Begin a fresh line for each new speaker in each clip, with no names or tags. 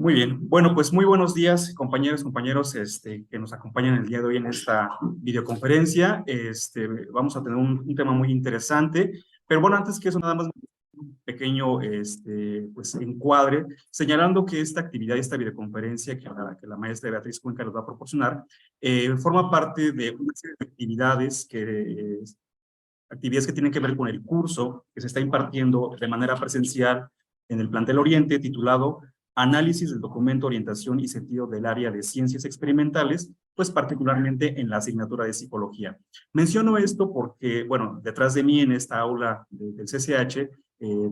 Muy bien. Bueno, pues muy buenos días, compañeros, que nos acompañan el día de hoy en esta videoconferencia. Vamos a tener un tema muy interesante, pero bueno, antes que eso, nada más un pequeño, pues, encuadre, señalando que esta actividad, esta videoconferencia que la maestra Beatriz Cuenca nos va a proporcionar, forma parte de una serie de actividades que tienen que ver con el curso que se está impartiendo de manera presencial en el plantel Oriente, titulado Análisis del documento, orientación y sentido del área de ciencias experimentales, pues particularmente en la asignatura de psicología. Menciono esto porque, bueno, detrás de mí en esta aula del CCH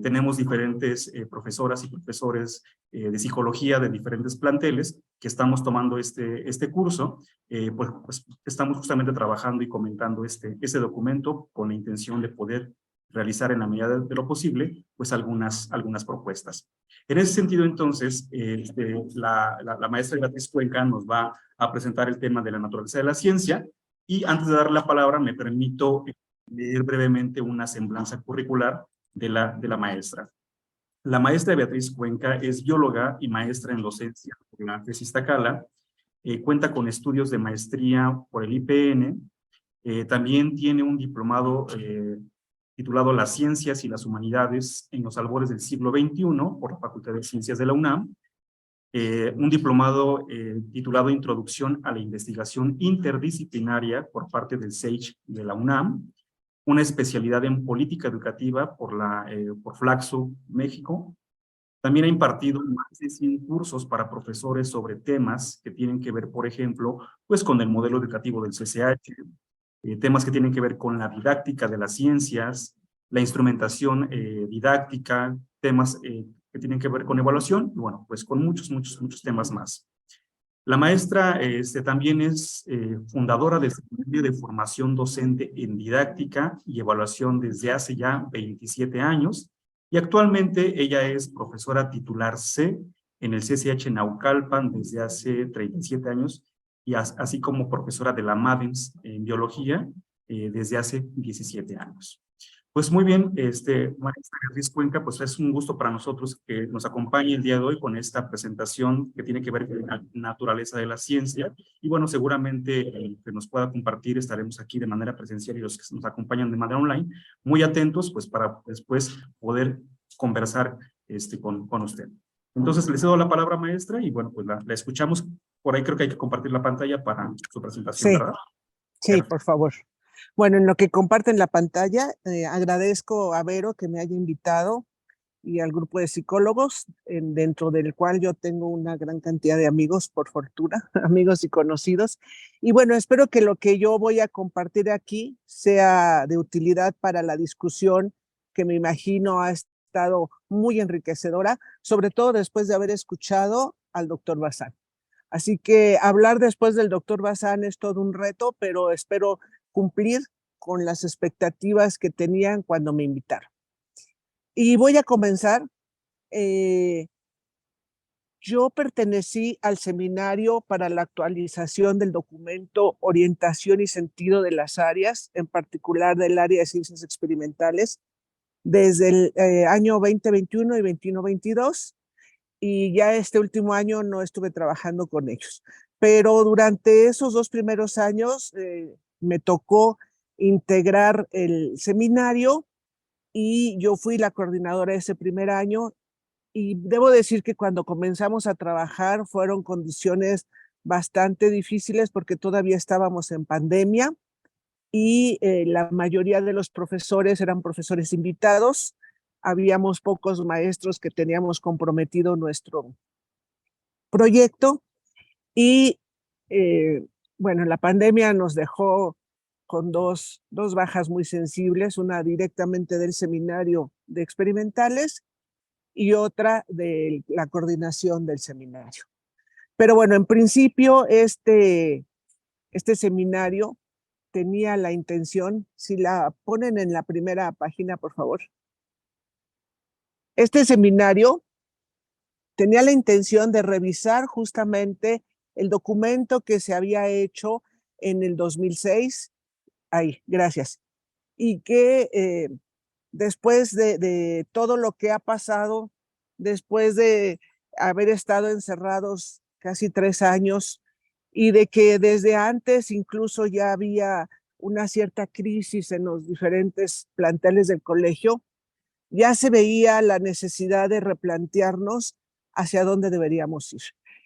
tenemos diferentes profesoras y profesores de psicología de diferentes planteles que estamos tomando este curso. Pues estamos justamente trabajando y comentando este documento con la intención de poder realizar en la medida de lo posible, pues algunas propuestas. En ese sentido, entonces, la maestra Beatriz Cuenca nos va a presentar el tema de la naturaleza de la ciencia y antes de darle la palabra me permito leer brevemente una semblanza curricular de la maestra. La maestra Beatriz Cuenca es bióloga y maestra en docencia por la FES Iztacala. Cuenta con estudios de maestría por el IPN. También tiene un diplomado titulado Las Ciencias y las Humanidades en los albores del siglo XXI por la Facultad de Ciencias de la UNAM. Un diplomado titulado Introducción a la Investigación Interdisciplinaria por parte del SAGE de la UNAM. Una especialidad en política educativa por Flaxo, México. También ha impartido más de 100 cursos para profesores sobre temas que tienen que ver, por ejemplo, pues con el modelo educativo del CCH, temas que tienen que ver con la didáctica de las ciencias, la instrumentación didáctica, temas que tienen que ver con evaluación, y bueno, pues con muchos temas más. La maestra también es fundadora del Seminario de Formación Docente en Didáctica y Evaluación desde hace ya 27 años, y actualmente ella es profesora titular C en el CCH Naucalpan desde hace 37 años, y así como profesora de la MADEMS en Biología desde hace 17 años. Pues muy bien, maestra Beatriz Cuenca, pues es un gusto para nosotros que nos acompañe el día de hoy con esta presentación que tiene que ver con la naturaleza de la ciencia. Y bueno, seguramente que nos pueda compartir, estaremos aquí de manera presencial y los que nos acompañan de manera online, muy atentos, pues para después poder conversar con usted. Entonces, le cedo la palabra, maestra, y bueno, pues la escuchamos. Por ahí creo que hay que compartir la pantalla para su presentación,
Sí,
¿verdad?
sí, por favor. Bueno, en lo que comparten la pantalla, agradezco a Vero que me haya invitado y al grupo de psicólogos, dentro del cual yo tengo una gran cantidad de amigos, por fortuna, amigos y conocidos. Y bueno, espero que lo que yo voy a compartir aquí sea de utilidad para la discusión, que me imagino ha estado muy enriquecedora, sobre todo después de haber escuchado al doctor Bazán. Así que hablar después del doctor Bazán es todo un reto, pero espero cumplir con las expectativas que tenían cuando me invitaron. Y voy a comenzar. eh, yo pertenecí al seminario para la actualización del documento Orientación y Sentido de las Áreas, en particular del área de ciencias experimentales, desde el año 2021 y 2022, y ya este último año no estuve trabajando con ellos. Pero durante esos 2 primeros años me tocó integrar el seminario y yo fui la coordinadora ese primer año, y debo decir que cuando comenzamos a trabajar fueron condiciones bastante difíciles porque todavía estábamos en pandemia y la mayoría de los profesores eran profesores invitados. Habíamos pocos maestros que teníamos comprometido nuestro proyecto y bueno, la pandemia nos dejó con dos bajas muy sensibles, una directamente del seminario de experimentales y otra de la coordinación del seminario. Pero bueno, en principio este seminario tenía la intención, si la ponen en la primera página, por favor. Este seminario tenía la intención de revisar justamente el documento que se había hecho en el 2006. Ahí, gracias. Y que después de todo lo que ha pasado, después de haber estado encerrados casi 3 años y de que desde antes incluso ya había una cierta crisis en los diferentes planteles del colegio, ya se veía la necesidad de replantearnos hacia dónde deberíamos ir.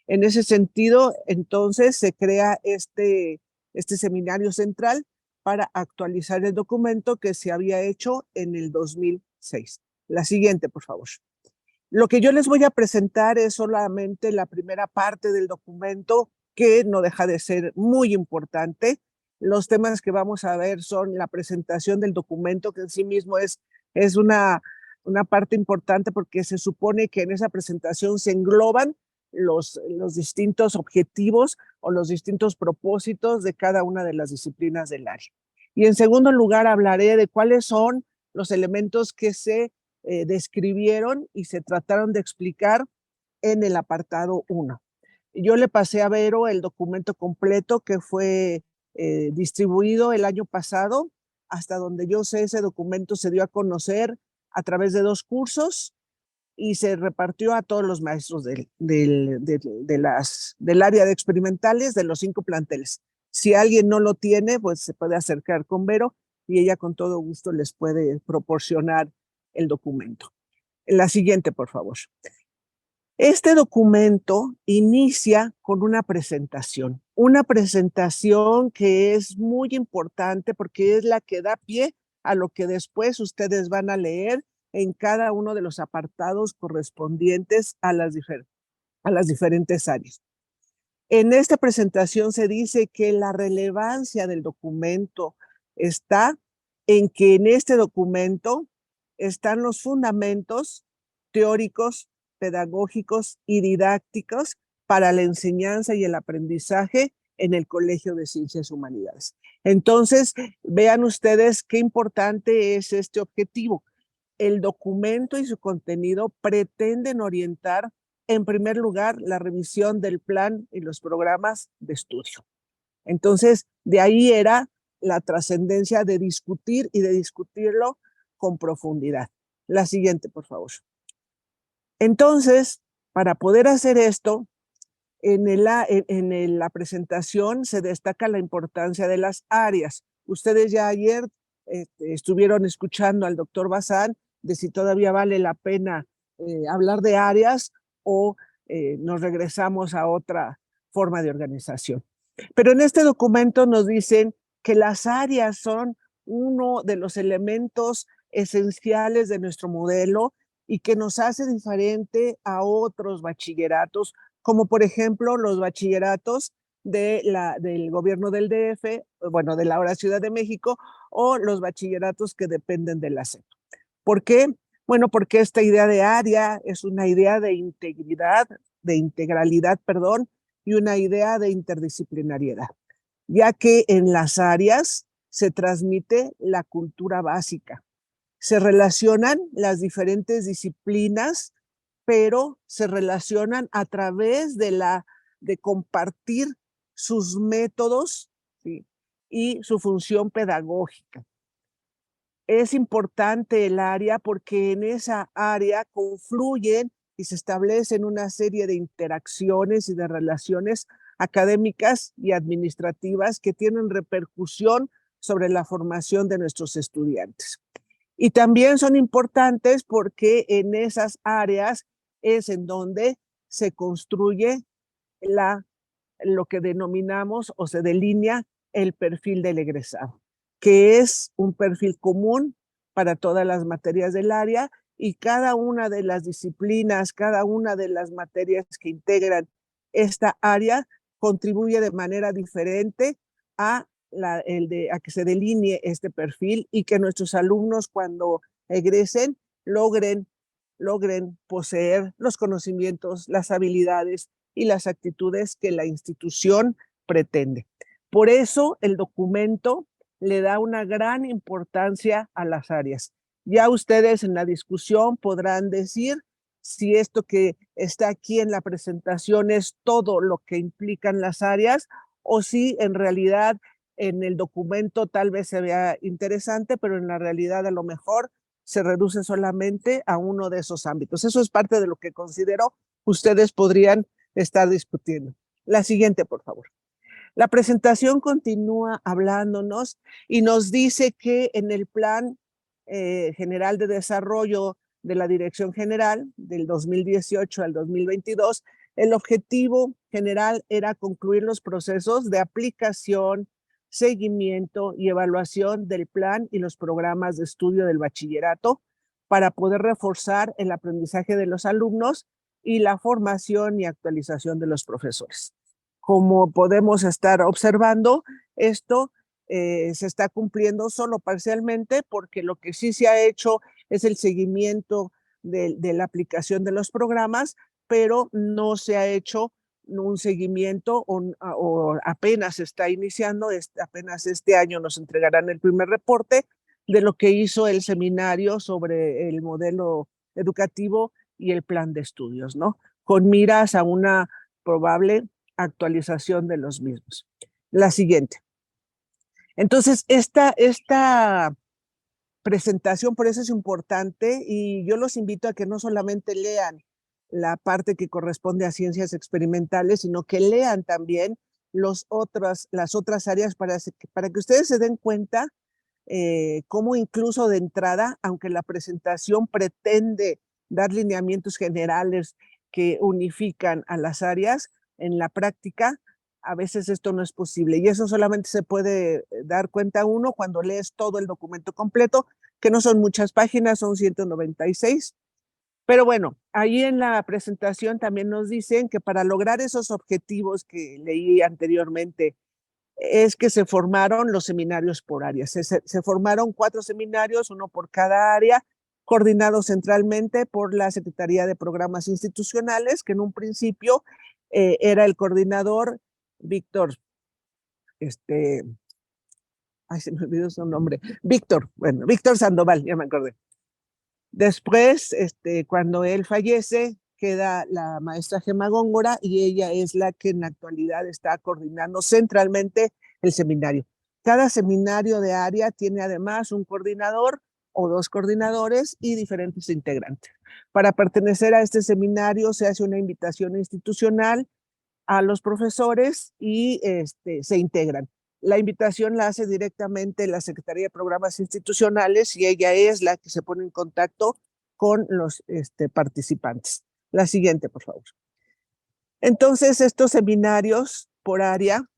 En ese sentido, entonces, se crea este seminario central para actualizar el documento que se había hecho en el 2006. La siguiente, por favor. Lo que yo les voy a presentar es solamente la primera parte del documento, que no deja de ser muy importante. Los temas que vamos a ver son la presentación del documento, que en sí mismo es una parte importante porque se supone que en esa presentación se engloban los distintos objetivos o los distintos propósitos de cada una de las disciplinas del área. Y en segundo lugar, hablaré de cuáles son los elementos que se describieron y se trataron de explicar en el apartado 1. Yo le pasé a Vero el documento completo que fue distribuido el año pasado. Hasta donde yo sé, ese documento se dio a conocer a través de 2 cursos y se repartió a todos los maestros del área de experimentales de los 5 planteles. Si alguien no lo tiene, pues se puede acercar con Vero y ella con todo gusto les puede proporcionar el documento. La siguiente, por favor. Este documento inicia con una presentación que es muy importante porque es la que da pie a lo que después ustedes van a leer en cada uno de los apartados correspondientes a las diferentes áreas. En esta presentación se dice que la relevancia del documento está en que en este documento están los fundamentos teóricos, pedagógicos y didácticos para la enseñanza y el aprendizaje en el Colegio de Ciencias y Humanidades. Entonces, vean ustedes qué importante es este objetivo. El documento y su contenido pretenden orientar, en primer lugar, la revisión del plan y los programas de estudio. Entonces, de ahí era la trascendencia de discutir y de discutirlo con profundidad. La siguiente, por favor. Entonces, para poder hacer esto, en la presentación se destaca la importancia de las áreas. Ustedes ya ayer estuvieron escuchando al doctor Bazán de si todavía vale la pena hablar de áreas o nos regresamos a otra forma de organización. Pero en este documento nos dicen que las áreas son uno de los elementos esenciales de nuestro modelo y que nos hace diferente a otros bachilleratos, como por ejemplo los bachilleratos del gobierno del DF, bueno, de la ahora Ciudad de México, o los bachilleratos que dependen de la SEP. ¿Por qué? Bueno, porque esta idea de área es una idea de integralidad, y una idea de interdisciplinariedad, ya que en las áreas se transmite la cultura básica. Se relacionan las diferentes disciplinas, pero se relacionan a través de compartir sus métodos, ¿sí?, y su función pedagógica. Es importante el área porque en esa área confluyen y se establecen una serie de interacciones y de relaciones académicas y administrativas que tienen repercusión sobre la formación de nuestros estudiantes. Y también son importantes porque en esas áreas es en donde se construye lo que denominamos o se delinea el perfil del egresado, que es un perfil común para todas las materias del área y cada una de las disciplinas, cada una de las materias que integran esta área contribuye de manera diferente a que se delinee este perfil y que nuestros alumnos cuando egresen logren poseer los conocimientos, las habilidades y las actitudes que la institución pretende. Por eso el documento le da una gran importancia a las áreas. Ya ustedes en la discusión podrán decir si esto que está aquí en la presentación es todo lo que implican las áreas o si en realidad en el documento tal vez se vea interesante, pero en la realidad a lo mejor se reduce solamente a uno de esos ámbitos. Eso es parte de lo que considero ustedes podrían estar discutiendo. La siguiente, por favor. La presentación continúa hablándonos y nos dice que en el Plan General de Desarrollo de la Dirección General del 2018 al 2022, el objetivo general era concluir los procesos de aplicación, seguimiento y evaluación del plan y los programas de estudio del bachillerato para poder reforzar el aprendizaje de los alumnos y la formación y actualización de los profesores. Como podemos estar observando, esto se está cumpliendo solo parcialmente, porque lo que sí se ha hecho es el seguimiento de la aplicación de los programas, pero no se ha hecho un seguimiento o apenas está iniciando, apenas este año nos entregarán el primer reporte de lo que hizo el seminario sobre el modelo educativo y el plan de estudios, ¿no? Con miras a una probable actualización de los mismos. La siguiente. Entonces, esta presentación por eso es importante y yo los invito a que no solamente lean la parte que corresponde a ciencias experimentales, sino que lean también las otras áreas para que ustedes se den cuenta cómo incluso de entrada, aunque la presentación pretende dar lineamientos generales que unifican a las áreas, en la práctica a veces esto no es posible y eso solamente se puede dar cuenta uno cuando lees todo el documento completo, que no son muchas páginas, son 196. Pero bueno, ahí en la presentación también nos dicen que para lograr esos objetivos que leí anteriormente, es que se formaron los seminarios por áreas. Se formaron 4 seminarios, uno por cada área, coordinados centralmente por la Secretaría de Programas Institucionales, que en un principio era el coordinador Víctor, ay, se me olvidó su nombre, Víctor Sandoval, ya me acordé. Después, cuando él fallece, queda la maestra Gema Góngora y ella es la que en la actualidad está coordinando centralmente el seminario. Cada seminario de área tiene además un coordinador o 2 coordinadores y diferentes integrantes. Para pertenecer a este seminario se hace una invitación institucional a los profesores y se integran. La invitación la hace directamente la Secretaría de Programas Institucionales y ella es la que se pone en contacto con los participantes. La siguiente, por favor. Entonces, estos seminarios por área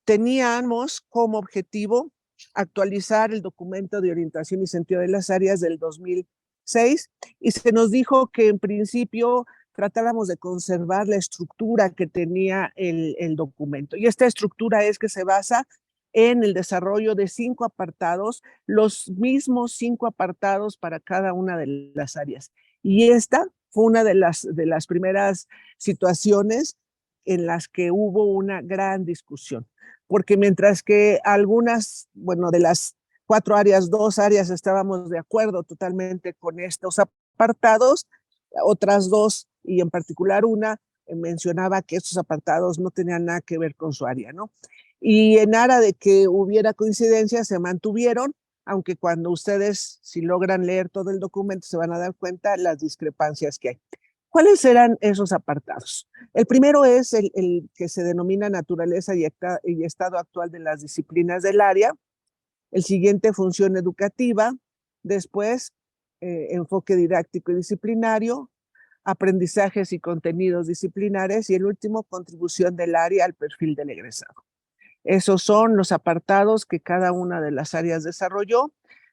teníamos como objetivo actualizar el documento de orientación y sentido de las áreas del 2006 y se nos dijo que en principio tratáramos de conservar la estructura que tenía el documento. Y esta estructura es que se basa en el desarrollo de 5 apartados, los mismos 5 apartados para cada una de las áreas. Y esta fue una de las primeras situaciones en las que hubo una gran discusión. Porque mientras que algunas, bueno, de las 4 áreas, 2 áreas estábamos de acuerdo totalmente con estos apartados, otras 2 y en particular una mencionaba que estos apartados no tenían nada que ver con su área, ¿no? Y en aras de que hubiera coincidencias se mantuvieron, aunque cuando ustedes, si logran leer todo el documento, se van a dar cuenta las discrepancias que hay. ¿Cuáles eran esos apartados? El primero es el que se denomina naturaleza y estado actual de las disciplinas del área. El siguiente, función educativa. Después, enfoque didáctico y disciplinario, aprendizajes y contenidos disciplinares y el último, contribución del área al perfil del egresado. Esos son los apartados que cada una de las áreas desarrolló.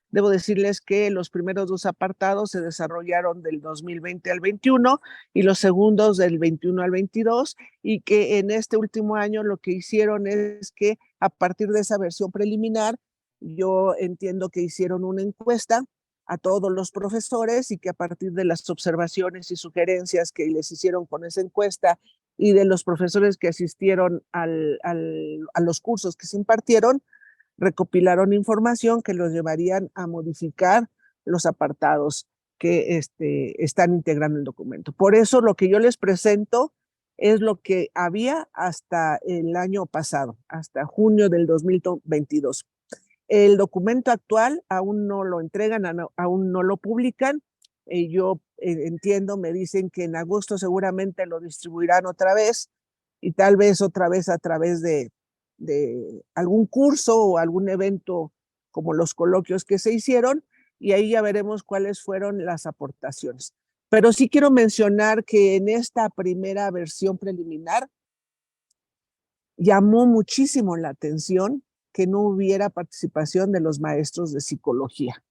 Debo decirles que los primeros 2 apartados se desarrollaron del 2020 al 21 y los segundos del 21 al 22 y que en este último año lo que hicieron es que a partir de esa versión preliminar, yo entiendo que hicieron una encuesta a todos los profesores y que a partir de las observaciones y sugerencias que les hicieron con esa encuesta y de los profesores que asistieron a los cursos que se impartieron, recopilaron información que los llevarían a modificar los apartados que están integrando el documento. Por eso lo que yo les presento es lo que había hasta el año pasado, hasta junio del 2022. El documento actual aún no lo entregan, aún no lo publican. Yo entiendo, me dicen que en agosto seguramente lo distribuirán otra vez y tal vez otra vez a través de algún curso o algún evento como los coloquios que se hicieron, y ahí ya veremos cuáles fueron las aportaciones. Pero sí quiero mencionar que en esta primera versión preliminar llamó muchísimo la atención que no hubiera participación de los maestros de psicología.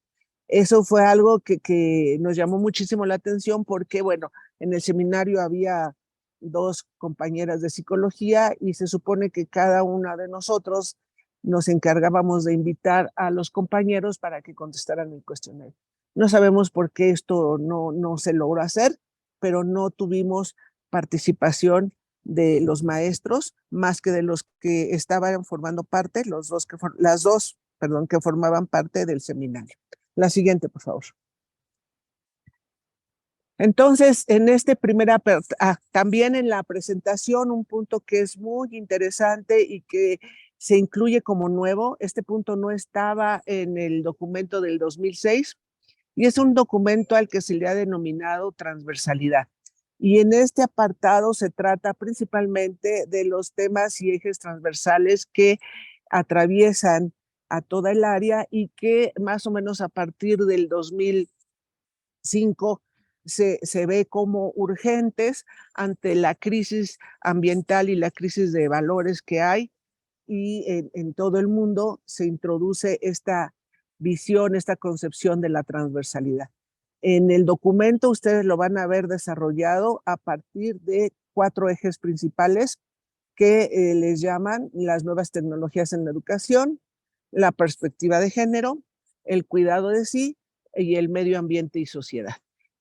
Eso fue algo que nos llamó muchísimo la atención porque, bueno, en el seminario había 2 compañeras de psicología y se supone que cada una de nosotros nos encargábamos de invitar a los compañeros para que contestaran el cuestionario. No sabemos por qué esto no se logró hacer, pero no tuvimos participación de los maestros, más que de los que estaban formando parte, las dos, perdón, que formaban parte del seminario. La siguiente, por favor. Entonces, en este también en la presentación, un punto que es muy interesante y que se incluye como nuevo, este punto no estaba en el documento del 2006 y es un documento al que se le ha denominado transversalidad. Y en este apartado se trata principalmente de los temas y ejes transversales que atraviesan a toda el área y que más o menos a partir del 2005 se ve como urgentes ante la crisis ambiental y la crisis de valores que hay, y en todo el mundo se introduce esta visión, esta concepción de la transversalidad. En el documento ustedes lo van a ver desarrollado a partir de 4 ejes principales que les llaman las nuevas tecnologías en la educación, la perspectiva de género, el cuidado de sí y el medio ambiente y sociedad.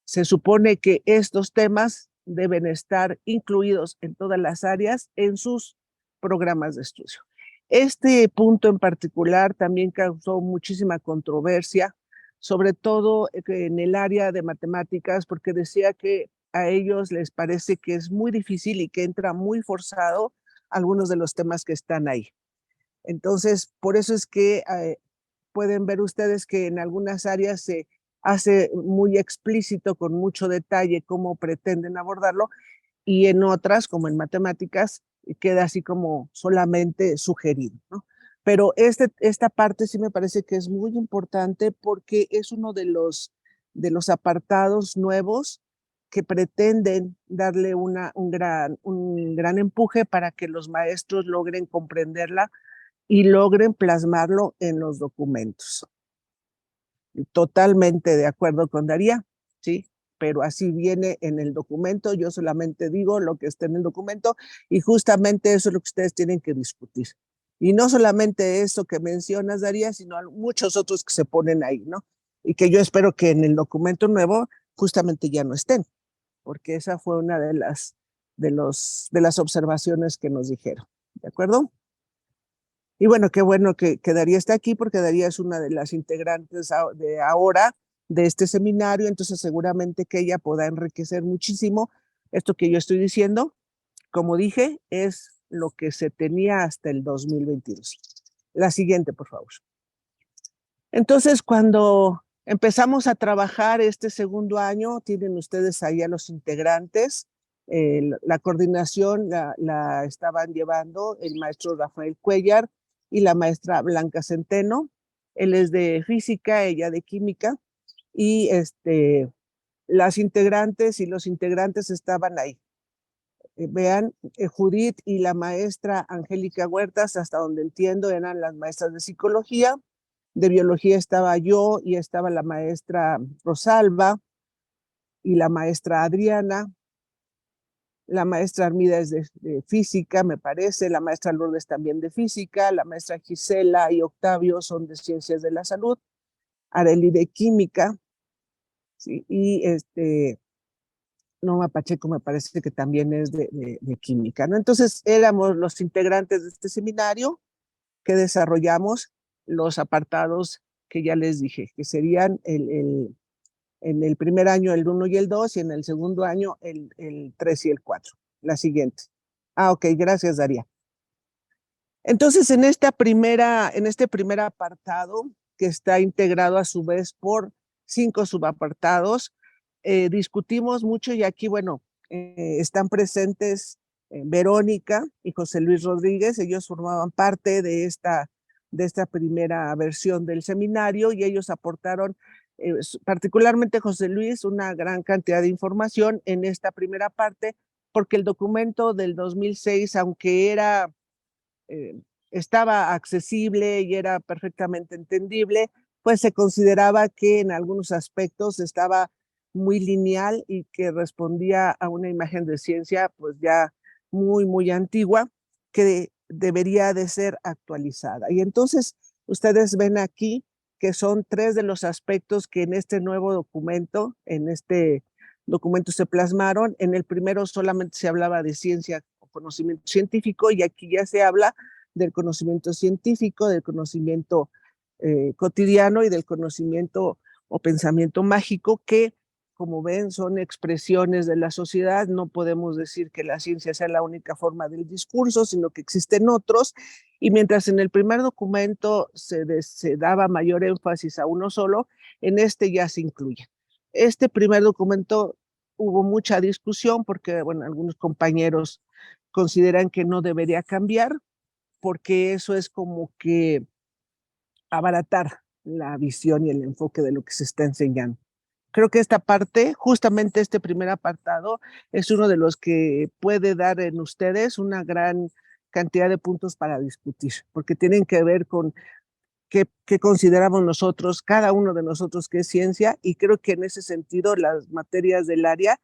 Se supone que estos temas deben estar incluidos en todas las áreas en sus programas de estudio. Este punto en particular también causó muchísima controversia, sobre todo en el área de matemáticas, porque decía que a ellos les parece que es muy difícil y que entra muy forzado algunos de los temas que están ahí. Entonces, por eso es que pueden ver ustedes que en algunas áreas se hace muy explícito, con mucho detalle, cómo pretenden abordarlo, y en otras, como en matemáticas, queda así como solamente sugerido, ¿no? Pero esta parte sí me parece que es muy importante porque es uno de los apartados nuevos que pretenden darle un gran empuje para que los maestros logren comprenderla y logren plasmarlo en los documentos. Totalmente de acuerdo con Daría, ¿sí? Pero así viene en el documento, yo solamente digo lo que está en el documento y justamente eso es lo que ustedes tienen que discutir. Y no solamente eso que mencionas, Daría, sino muchos otros que se ponen ahí, ¿no? Y que yo espero que en el documento nuevo justamente ya no estén, porque esa fue una de las observaciones que nos dijeron, ¿de acuerdo? Y bueno, qué bueno que Daría está aquí, porque Daría es una de las integrantes de ahora de este seminario, entonces seguramente que ella podrá enriquecer muchísimo esto que yo estoy diciendo. Como dije, es lo que se tenía hasta el 2022. La siguiente, por favor. Entonces, cuando empezamos a trabajar este segundo año, tienen ustedes ahí a los integrantes. La coordinación la estaban llevando el maestro Rafael Cuellar y la maestra Blanca Centeno. Él es de física, ella de química, y las integrantes y los integrantes estaban ahí. Vean, Judith y la maestra Angélica Huertas, hasta donde entiendo, eran las maestras de psicología. De biología estaba yo y estaba la maestra Rosalba y la maestra Adriana. La maestra Armida es de física, me parece. La maestra Lourdes también de física. La maestra Gisela y Octavio son de ciencias de la salud. Areli de química. ¿Sí? Y Norma Pacheco me parece que también es de química, ¿no? Entonces éramos los integrantes de este seminario que desarrollamos los apartados que ya les dije, que serían en el primer año el 1 y el 2 y en el segundo año el 3 y el 4. La siguiente. Ok, gracias, Daría. Entonces, en este primer apartado, que está integrado a su vez por 5 subapartados, discutimos mucho y aquí, bueno, están presentes Verónica y José Luis Rodríguez. Ellos formaban parte de esta primera versión del seminario y ellos aportaron, particularmente José Luis, una gran cantidad de información en esta primera parte, porque el documento del 2006, aunque estaba accesible y era perfectamente entendible, pues se consideraba que en algunos aspectos estaba muy lineal y que respondía a una imagen de ciencia pues ya muy, muy antigua, que debería de ser actualizada. Y entonces ustedes ven aquí que son 3 de los aspectos que en este nuevo documento, se plasmaron. En el primero solamente se hablaba de ciencia o conocimiento científico y aquí ya se habla del conocimiento científico, del conocimiento cotidiano y del conocimiento o pensamiento mágico que, como ven, son expresiones de la sociedad. No podemos decir que la ciencia sea la única forma del discurso, sino que existen otros. Y mientras en el primer documento se daba mayor énfasis a uno solo, en este ya se incluye. Este primer documento hubo mucha discusión porque, bueno, algunos compañeros consideran que no debería cambiar, porque eso es como que abaratar la visión y el enfoque de lo que se está enseñando. Creo que esta parte, justamente este primer apartado, es uno de los que puede dar en ustedes una gran cantidad de puntos para discutir, porque tienen que ver con qué consideramos nosotros, cada uno de nosotros que es ciencia, y creo que en ese sentido las materias del área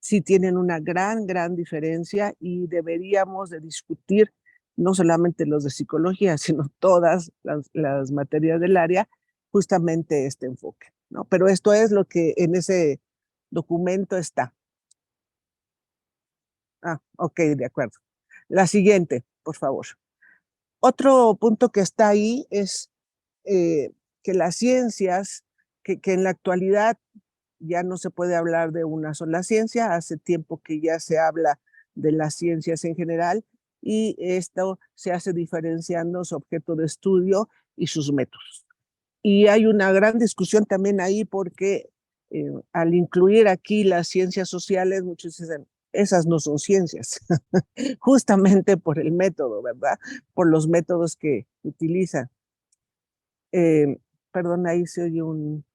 sí tienen una gran, gran diferencia y deberíamos de discutir no solamente los de psicología, sino todas las materias del área, justamente este enfoque, ¿no? Pero esto es lo que en ese documento está. Ok, de acuerdo. La siguiente, por favor. Otro punto que está ahí es que las ciencias, que en la actualidad ya no se puede hablar de una sola ciencia, hace tiempo que ya se habla de las ciencias en general y esto se hace diferenciando su objeto de estudio y sus métodos. Y hay una gran discusión también ahí porque al incluir aquí las ciencias sociales, muchos dicen, esas no son ciencias, justamente por el método, ¿verdad? Por los métodos que utilizan. Perdón, ahí se oye un...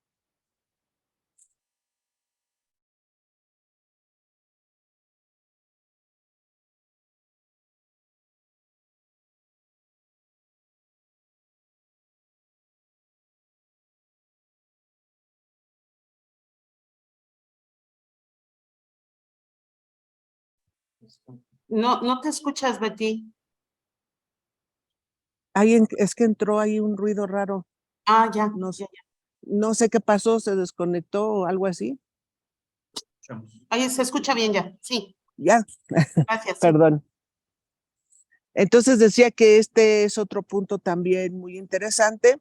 No, no te escuchas, Betty.
Es que entró ahí un ruido raro.
Ya.
No sé qué pasó, se desconectó o algo así.
Ahí se escucha bien ya, sí.
Ya,
Gracias.
perdón. Entonces decía que este es otro punto también muy interesante.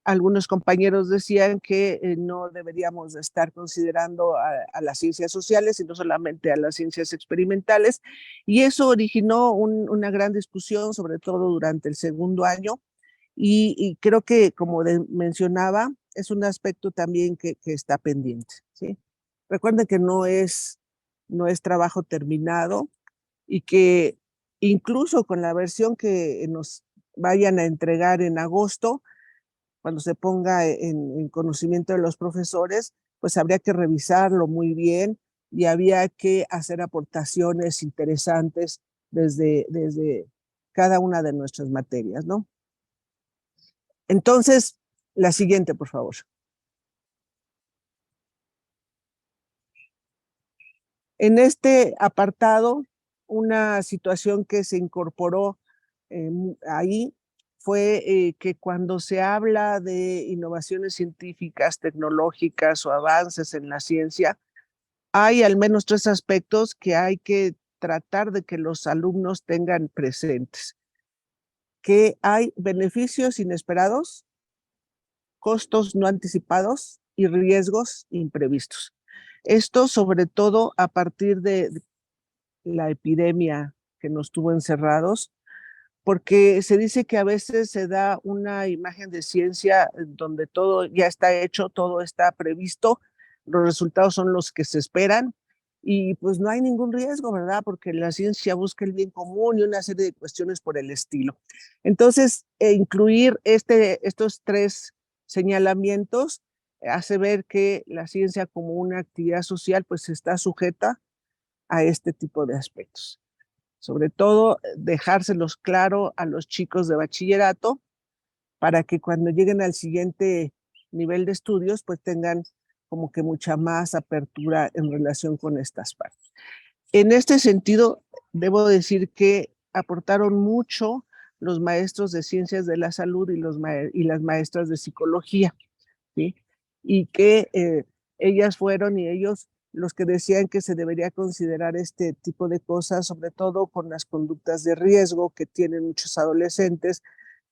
Algunos compañeros decían que no deberíamos de estar considerando a las ciencias sociales, sino solamente a las ciencias experimentales. Y eso originó una gran discusión, sobre todo durante el segundo año. Y creo que, como mencionaba, es un aspecto también que está pendiente, ¿sí? Recuerden que no es trabajo terminado y que incluso con la versión que nos vayan a entregar en agosto, cuando se ponga en conocimiento de los profesores, pues habría que revisarlo muy bien y había que hacer aportaciones interesantes desde cada una de nuestras materias, ¿no? Entonces, la siguiente, por favor. En este apartado, una situación que se incorporó ahí fue que cuando se habla de innovaciones científicas, tecnológicas o avances en la ciencia, hay al menos 3 aspectos que hay que tratar de que los alumnos tengan presentes. Que hay beneficios inesperados, costos no anticipados y riesgos imprevistos. Esto sobre todo a partir de la epidemia que nos tuvo encerrados, porque se dice que a veces se da una imagen de ciencia donde todo ya está hecho, todo está previsto, los resultados son los que se esperan y pues no hay ningún riesgo, ¿verdad? Porque la ciencia busca el bien común y una serie de cuestiones por el estilo. Entonces, incluir estos 3 señalamientos hace ver que la ciencia como una actividad social pues está sujeta a este tipo de aspectos. Sobre todo, dejárselos claro a los chicos de bachillerato para que cuando lleguen al siguiente nivel de estudios, pues tengan como que mucha más apertura en relación con estas partes. En este sentido, debo decir que aportaron mucho los maestros de ciencias de la salud y las maestras de psicología, ¿sí? Y que ellas fueron y ellos los que decían que se debería considerar este tipo de cosas, sobre todo con las conductas de riesgo que tienen muchos adolescentes,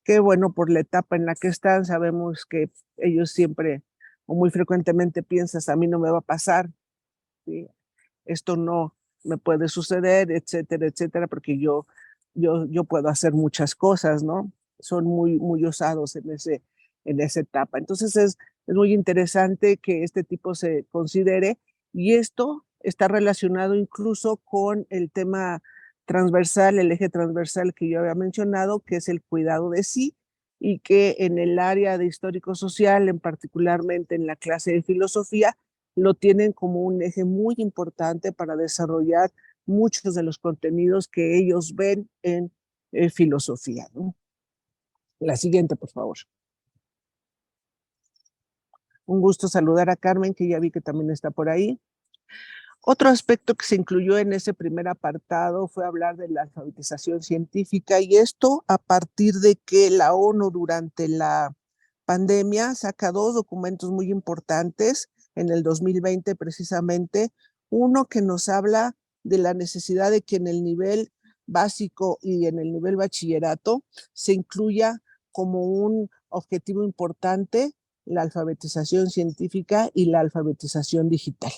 que bueno, por la etapa en la que están, sabemos que ellos siempre o muy frecuentemente piensas, a mí no me va a pasar, ¿sí? Esto no me puede suceder, etcétera, etcétera, porque yo puedo hacer muchas cosas, ¿no? Son muy osados en esa etapa. Entonces es muy interesante que este tipo se considere y esto está relacionado incluso con el tema transversal, el eje transversal que yo había mencionado, que es el cuidado de sí y que en el área de histórico-social, en particularmente en la clase de filosofía, lo tienen como un eje muy importante para desarrollar muchos de los contenidos que ellos ven en filosofía, ¿no? La siguiente, por favor. Un gusto saludar a Carmen, que ya vi que también está por ahí. Otro aspecto que se incluyó en ese primer apartado fue hablar de la alfabetización científica y esto a partir de que la ONU durante la pandemia saca 2 documentos muy importantes en el 2020 precisamente. Uno que nos habla de la necesidad de que en el nivel básico y en el nivel bachillerato se incluya como un objetivo importante la alfabetización científica y la alfabetización digital.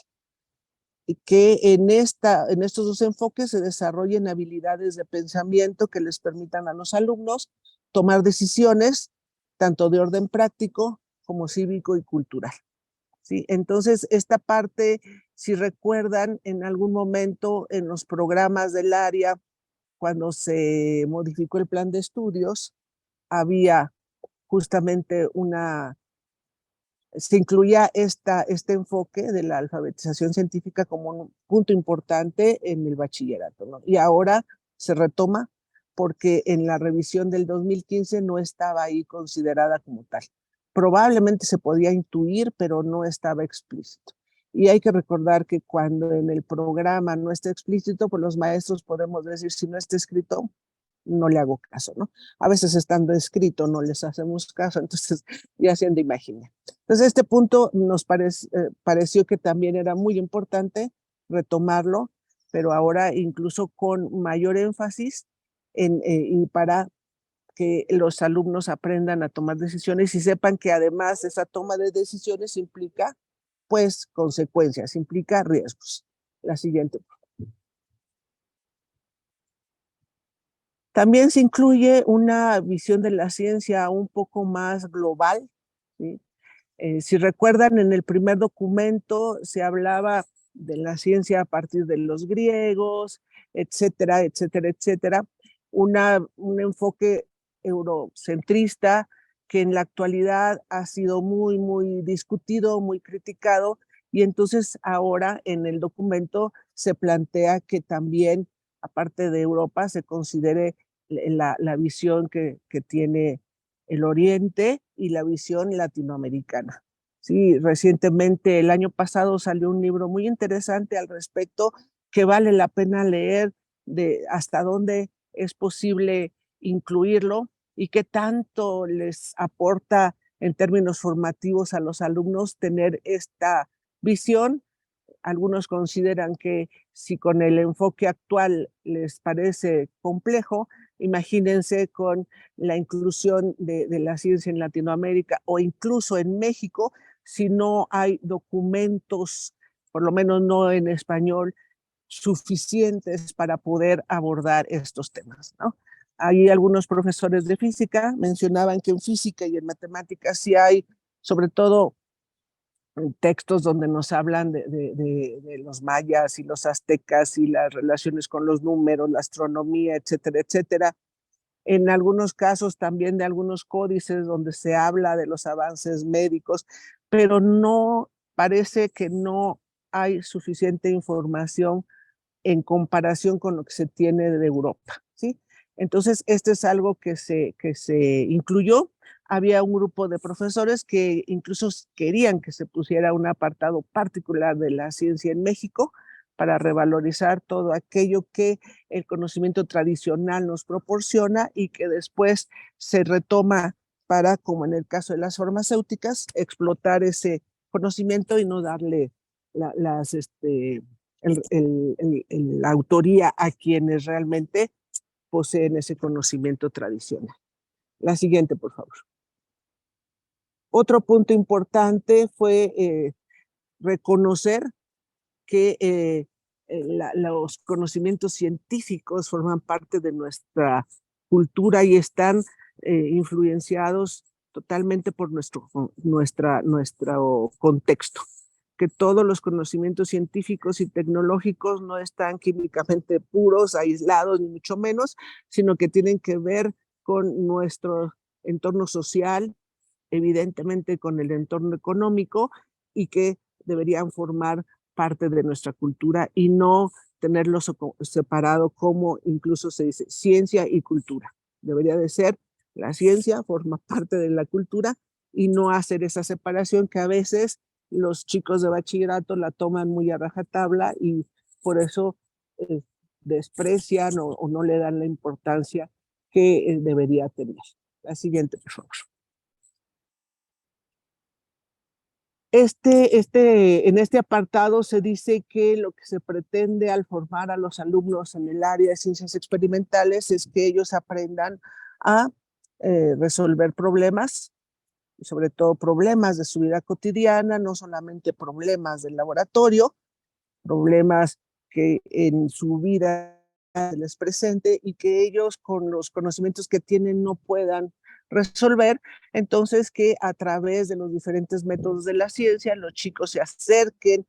Y que en estos 2 enfoques se desarrollen habilidades de pensamiento que les permitan a los alumnos tomar decisiones tanto de orden práctico como cívico y cultural, ¿sí? Entonces, esta parte, si recuerdan, en algún momento en los programas del área, cuando se modificó el plan de estudios, había justamente se incluía este enfoque de la alfabetización científica como un punto importante en el bachillerato, ¿no? Y ahora se retoma porque en la revisión del 2015 no estaba ahí considerada como tal. Probablemente se podía intuir, pero no estaba explícito. Y hay que recordar que cuando en el programa no está explícito, pues los maestros podemos decir, si no está escrito, no le hago caso, ¿no? A veces estando escrito no les hacemos caso, entonces ya se han de imaginar. Entonces este punto nos pareció que también era muy importante retomarlo, pero ahora incluso con mayor énfasis y para que los alumnos aprendan a tomar decisiones y sepan que además esa toma de decisiones implica pues consecuencias, implica riesgos. La siguiente. También se incluye una visión de la ciencia un poco más global, ¿sí? Si recuerdan, en el primer documento se hablaba de la ciencia a partir de los griegos, etcétera, etcétera, etcétera. Un enfoque eurocentrista que en la actualidad ha sido muy discutido, muy criticado, y entonces ahora en el documento se plantea que también, aparte de Europa, se considere la visión que tiene el Oriente y la visión latinoamericana. Sí, recientemente, el año pasado, salió un libro muy interesante al respecto que vale la pena leer de hasta dónde es posible incluirlo y qué tanto les aporta en términos formativos a los alumnos tener esta visión. Algunos consideran que si con el enfoque actual les parece complejo, imagínense con la inclusión de la ciencia en Latinoamérica o incluso en México, si no hay documentos, por lo menos no en español, suficientes para poder abordar estos temas, ¿no? Ahí algunos profesores de física mencionaban que en física y en matemáticas sí hay, sobre todo textos donde nos hablan de los mayas y los aztecas y las relaciones con los números, la astronomía, etcétera, etcétera. En algunos casos también de algunos códices donde se habla de los avances médicos, pero no parece que no hay suficiente información en comparación con lo que se tiene de Europa, ¿sí? Entonces, este es algo que se incluyó. Había un grupo de profesores que incluso querían que se pusiera un apartado particular de la ciencia en México para revalorizar todo aquello que el conocimiento tradicional nos proporciona y que después se retoma para, como en el caso de las farmacéuticas, explotar ese conocimiento y no darle la autoría a quienes realmente poseen ese conocimiento tradicional. La siguiente, por favor. Otro punto importante fue reconocer que los conocimientos científicos forman parte de nuestra cultura y están influenciados totalmente por nuestro contexto, que todos los conocimientos científicos y tecnológicos no están químicamente puros, aislados, ni mucho menos, sino que tienen que ver con nuestro entorno social, evidentemente con el entorno económico, y que deberían formar parte de nuestra cultura y no tenerlo separado como incluso se dice ciencia y cultura. Debería de ser la ciencia forma parte de la cultura y no hacer esa separación que a veces los chicos de bachillerato la toman muy a rajatabla y por eso desprecian o no le dan la importancia que debería tener. La siguiente, por favor. En este apartado se dice que lo que se pretende al formar a los alumnos en el área de ciencias experimentales es que ellos aprendan a resolver problemas, sobre todo problemas de su vida cotidiana, no solamente problemas del laboratorio, problemas que en su vida les presente y que ellos con los conocimientos que tienen no puedan resolver, entonces que a través de los diferentes métodos de la ciencia los chicos se acerquen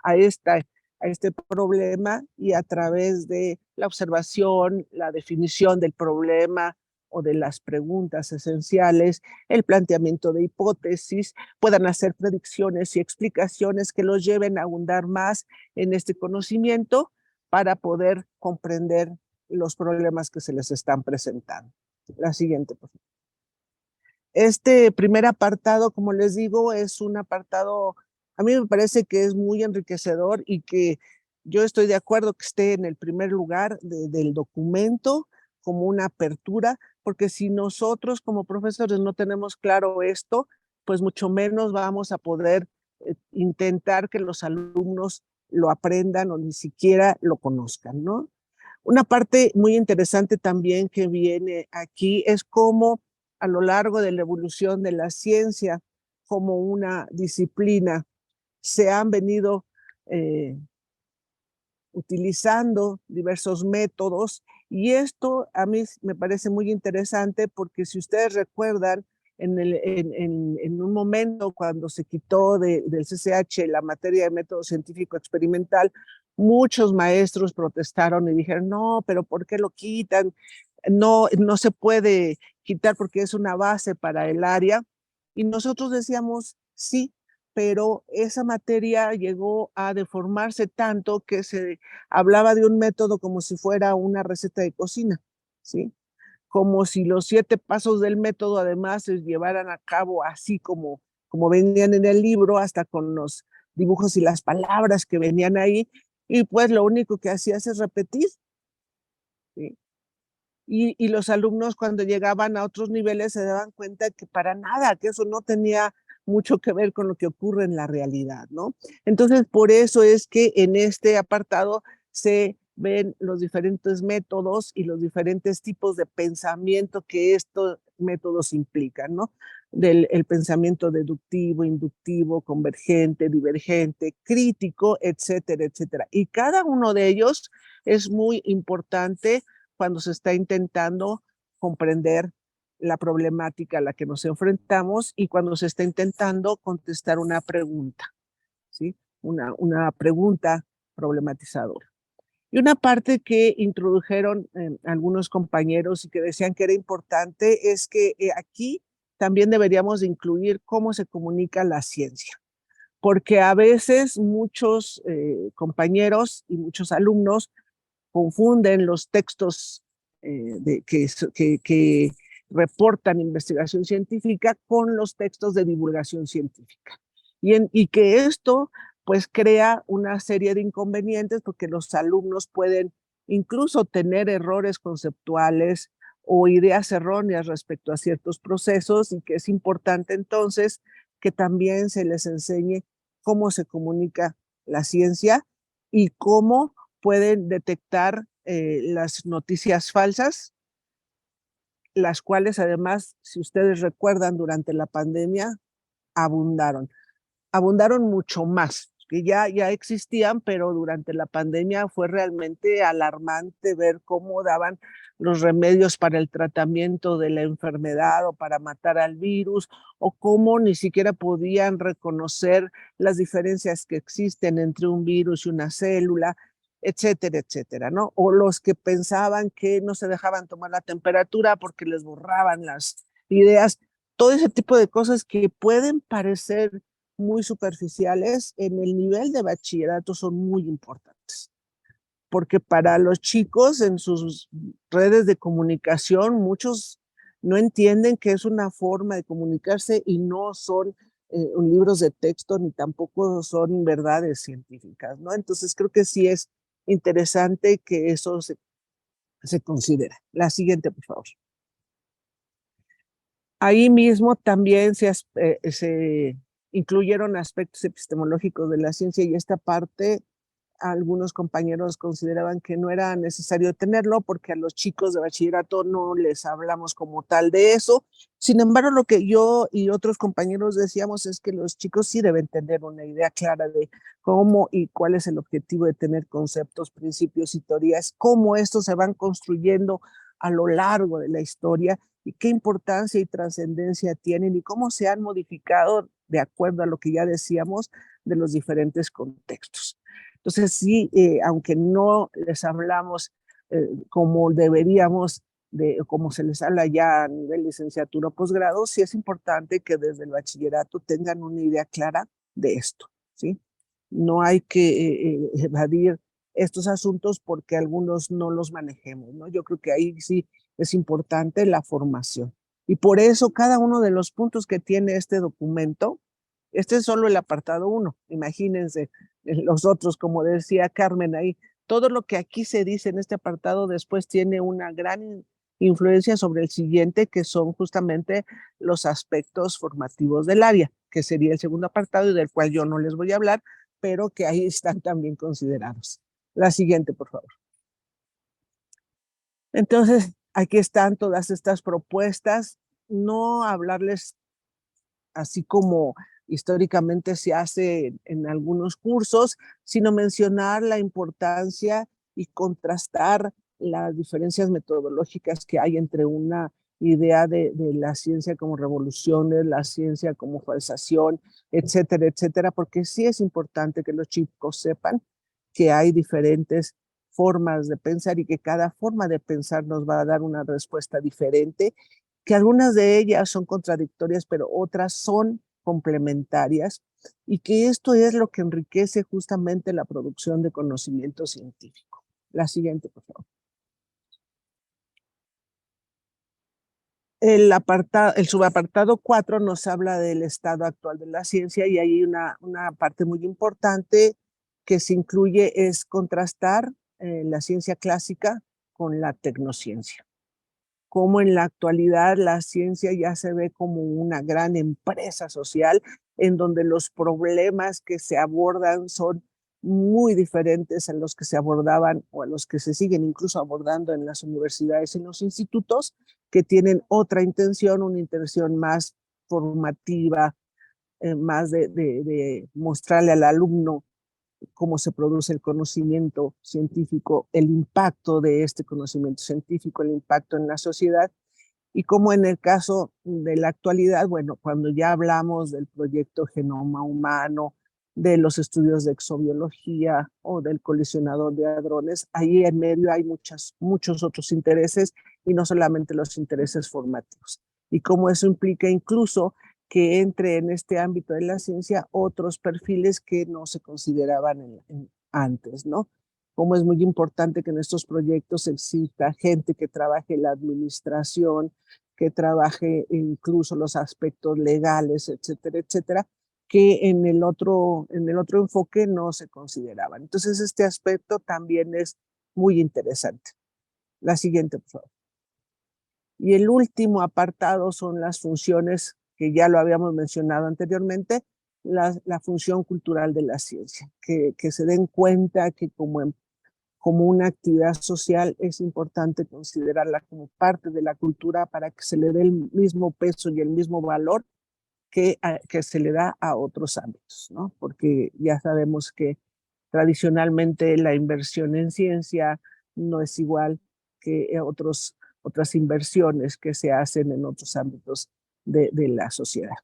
a este problema y a través de la observación, la definición del problema o de las preguntas esenciales, el planteamiento de hipótesis, puedan hacer predicciones y explicaciones que los lleven a ahondar más en este conocimiento para poder comprender los problemas que se les están presentando. La siguiente, por favor. Este primer apartado, como les digo, es un apartado, a mí me parece que es muy enriquecedor y que yo estoy de acuerdo que esté en el primer lugar del documento como una apertura, porque si nosotros como profesores no tenemos claro esto, pues mucho menos vamos a poder intentar que los alumnos lo aprendan o ni siquiera lo conozcan, ¿no? Una parte muy interesante también que viene aquí es cómo a lo largo de la evolución de la ciencia como una disciplina se han venido utilizando diversos métodos y esto a mí me parece muy interesante porque si ustedes recuerdan en un momento cuando se quitó del CCH la materia de método científico experimental, muchos maestros protestaron y dijeron, no, pero ¿por qué lo quitan? No se puede quitar porque es una base para el área. Y nosotros decíamos, sí, pero esa materia llegó a deformarse tanto que se hablaba de un método como si fuera una receta de cocina, ¿sí? Como si los 7 pasos del método además se llevaran a cabo así como venían en el libro, hasta con los dibujos y las palabras que venían ahí, y pues lo único que hacías es repetir, ¿sí? Y los alumnos cuando llegaban a otros niveles se daban cuenta que para nada, que eso no tenía mucho que ver con lo que ocurre en la realidad, ¿no? Entonces, por eso es que en este apartado se ven los diferentes métodos y los diferentes tipos de pensamiento que estos métodos implican, ¿no? El pensamiento deductivo, inductivo, convergente, divergente, crítico, etcétera, etcétera. Y cada uno de ellos es muy importante cuando se está intentando comprender la problemática a la que nos enfrentamos y cuando se está intentando contestar una pregunta, ¿sí? Una pregunta problematizadora. Y una parte que introdujeron algunos compañeros y que decían que era importante es que aquí también deberíamos incluir cómo se comunica la ciencia, porque a veces muchos compañeros y muchos alumnos confunden los textos que reportan investigación científica con los textos de divulgación científica. Y que esto pues crea una serie de inconvenientes porque los alumnos pueden incluso tener errores conceptuales o ideas erróneas respecto a ciertos procesos y que es importante entonces que también se les enseñe cómo se comunica la ciencia y cómo pueden detectar las noticias falsas, las cuales además, si ustedes recuerdan, durante la pandemia abundaron mucho más, que ya existían, pero durante la pandemia fue realmente alarmante ver cómo daban los remedios para el tratamiento de la enfermedad o para matar al virus, o cómo ni siquiera podían reconocer las diferencias que existen entre un virus y una célula, etcétera, etcétera, ¿no? O los que pensaban que no se dejaban tomar la temperatura porque les borraban las ideas, todo ese tipo de cosas que pueden parecer muy superficiales, en el nivel de bachillerato son muy importantes, porque para los chicos en sus redes de comunicación, muchos no entienden que es una forma de comunicarse y no son libros de texto ni tampoco son verdades científicas, ¿no? Entonces creo que sí es interesante que eso se considere. La siguiente, por favor. Ahí mismo también se incluyeron aspectos epistemológicos de la ciencia y esta parte algunos compañeros consideraban que no era necesario tenerlo porque a los chicos de bachillerato no les hablamos como tal de eso. Sin embargo, lo que yo y otros compañeros decíamos es que los chicos sí deben tener una idea clara de cómo y cuál es el objetivo de tener conceptos, principios y teorías, cómo estos se van construyendo a lo largo de la historia y qué importancia y trascendencia tienen y cómo se han modificado de acuerdo a lo que ya decíamos de los diferentes contextos. Entonces, sí, aunque no les hablamos como deberíamos, como se les habla ya a nivel licenciatura o posgrado, sí es importante que desde el bachillerato tengan una idea clara de esto, ¿sí? No hay que evadir estos asuntos porque algunos no los manejemos, ¿no? Yo creo que ahí sí es importante la formación. Y por eso cada uno de los puntos que tiene este documento, este es solo el apartado 1, imagínense los otros, como decía Carmen ahí, todo lo que aquí se dice en este apartado después tiene una gran influencia sobre el siguiente, que son justamente los aspectos formativos del área, que sería el segundo apartado y del cual yo no les voy a hablar, pero que ahí están también considerados. La siguiente, por favor. Entonces, aquí están todas estas propuestas, no hablarles así como históricamente se hace en algunos cursos, sino mencionar la importancia y contrastar las diferencias metodológicas que hay entre una idea de la ciencia como revoluciones, la ciencia como falsación, etcétera, etcétera, porque sí es importante que los chicos sepan que hay diferentes formas de pensar y que cada forma de pensar nos va a dar una respuesta diferente, que algunas de ellas son contradictorias, pero otras son complementarias, y que esto es lo que enriquece justamente la producción de conocimiento científico. La siguiente, por favor. El subapartado 4 nos habla del estado actual de la ciencia y hay una parte muy importante que se incluye es contrastar la ciencia clásica con la tecnociencia. Como en la actualidad la ciencia ya se ve como una gran empresa social en donde los problemas que se abordan son muy diferentes a los que se abordaban o a los que se siguen incluso abordando en las universidades y en los institutos, que tienen otra intención, una intención más formativa, más de mostrarle al alumno cómo se produce el conocimiento científico, el impacto de este conocimiento científico, el impacto en la sociedad, Y como en el caso de la actualidad, bueno, cuando ya hablamos del proyecto Genoma Humano, de los estudios de exobiología o del colisionador de hadrones, ahí en medio hay muchos otros intereses y no solamente los intereses formativos. Y como eso implica incluso que entre en este ámbito de la ciencia otros perfiles que no se consideraban antes, ¿no? Como es muy importante que en estos proyectos exista gente que trabaje la administración, que trabaje incluso los aspectos legales, etcétera, etcétera, que en el otro enfoque no se consideraban. Entonces, este aspecto también es muy interesante. La siguiente, por favor. Y el último apartado son las funciones que ya lo habíamos mencionado anteriormente, la función cultural de la ciencia, que se den cuenta que como una actividad social es importante considerarla como parte de la cultura para que se le dé el mismo peso y el mismo valor que se le da a otros ámbitos, ¿no? Porque ya sabemos que tradicionalmente la inversión en ciencia no es igual que otras inversiones que se hacen en otros ámbitos de la sociedad.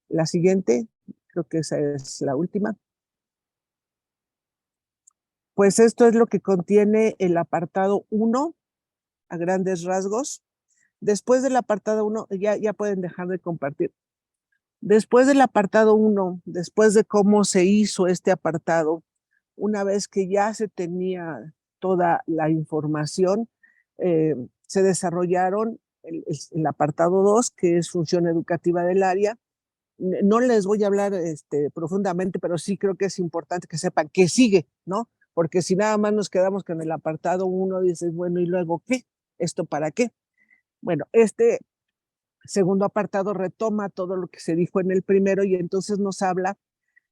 La siguiente, creo que esa es la última. Pues esto es lo que contiene el apartado 1 a grandes rasgos. Después del apartado 1, ya pueden dejar de compartir. Después del apartado 1, después de cómo se hizo este apartado, una vez que ya se tenía toda la información, se desarrollaron el apartado 2, que es función educativa del área. No les voy a hablar profundamente, pero sí creo que es importante que sepan qué sigue, ¿no? Porque si nada más nos quedamos con el apartado 1, dices, bueno, ¿y luego qué? ¿Esto para qué? Bueno, este segundo apartado retoma todo lo que se dijo en el primero y entonces nos habla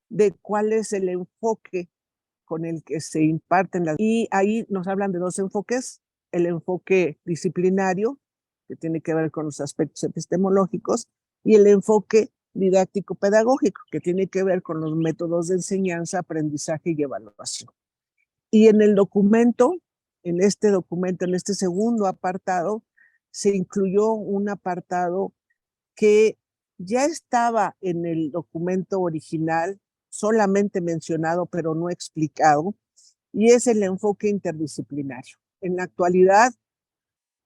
de cuál es el enfoque con el que se imparten las... Y ahí nos hablan de dos enfoques, el enfoque disciplinario, que tiene que ver con los aspectos epistemológicos, y el enfoque didáctico-pedagógico, que tiene que ver con los métodos de enseñanza, aprendizaje y evaluación. Y en el documento, en este segundo apartado, se incluyó un apartado que ya estaba en el documento original, solamente mencionado, pero no explicado, y es el enfoque interdisciplinario. En la actualidad,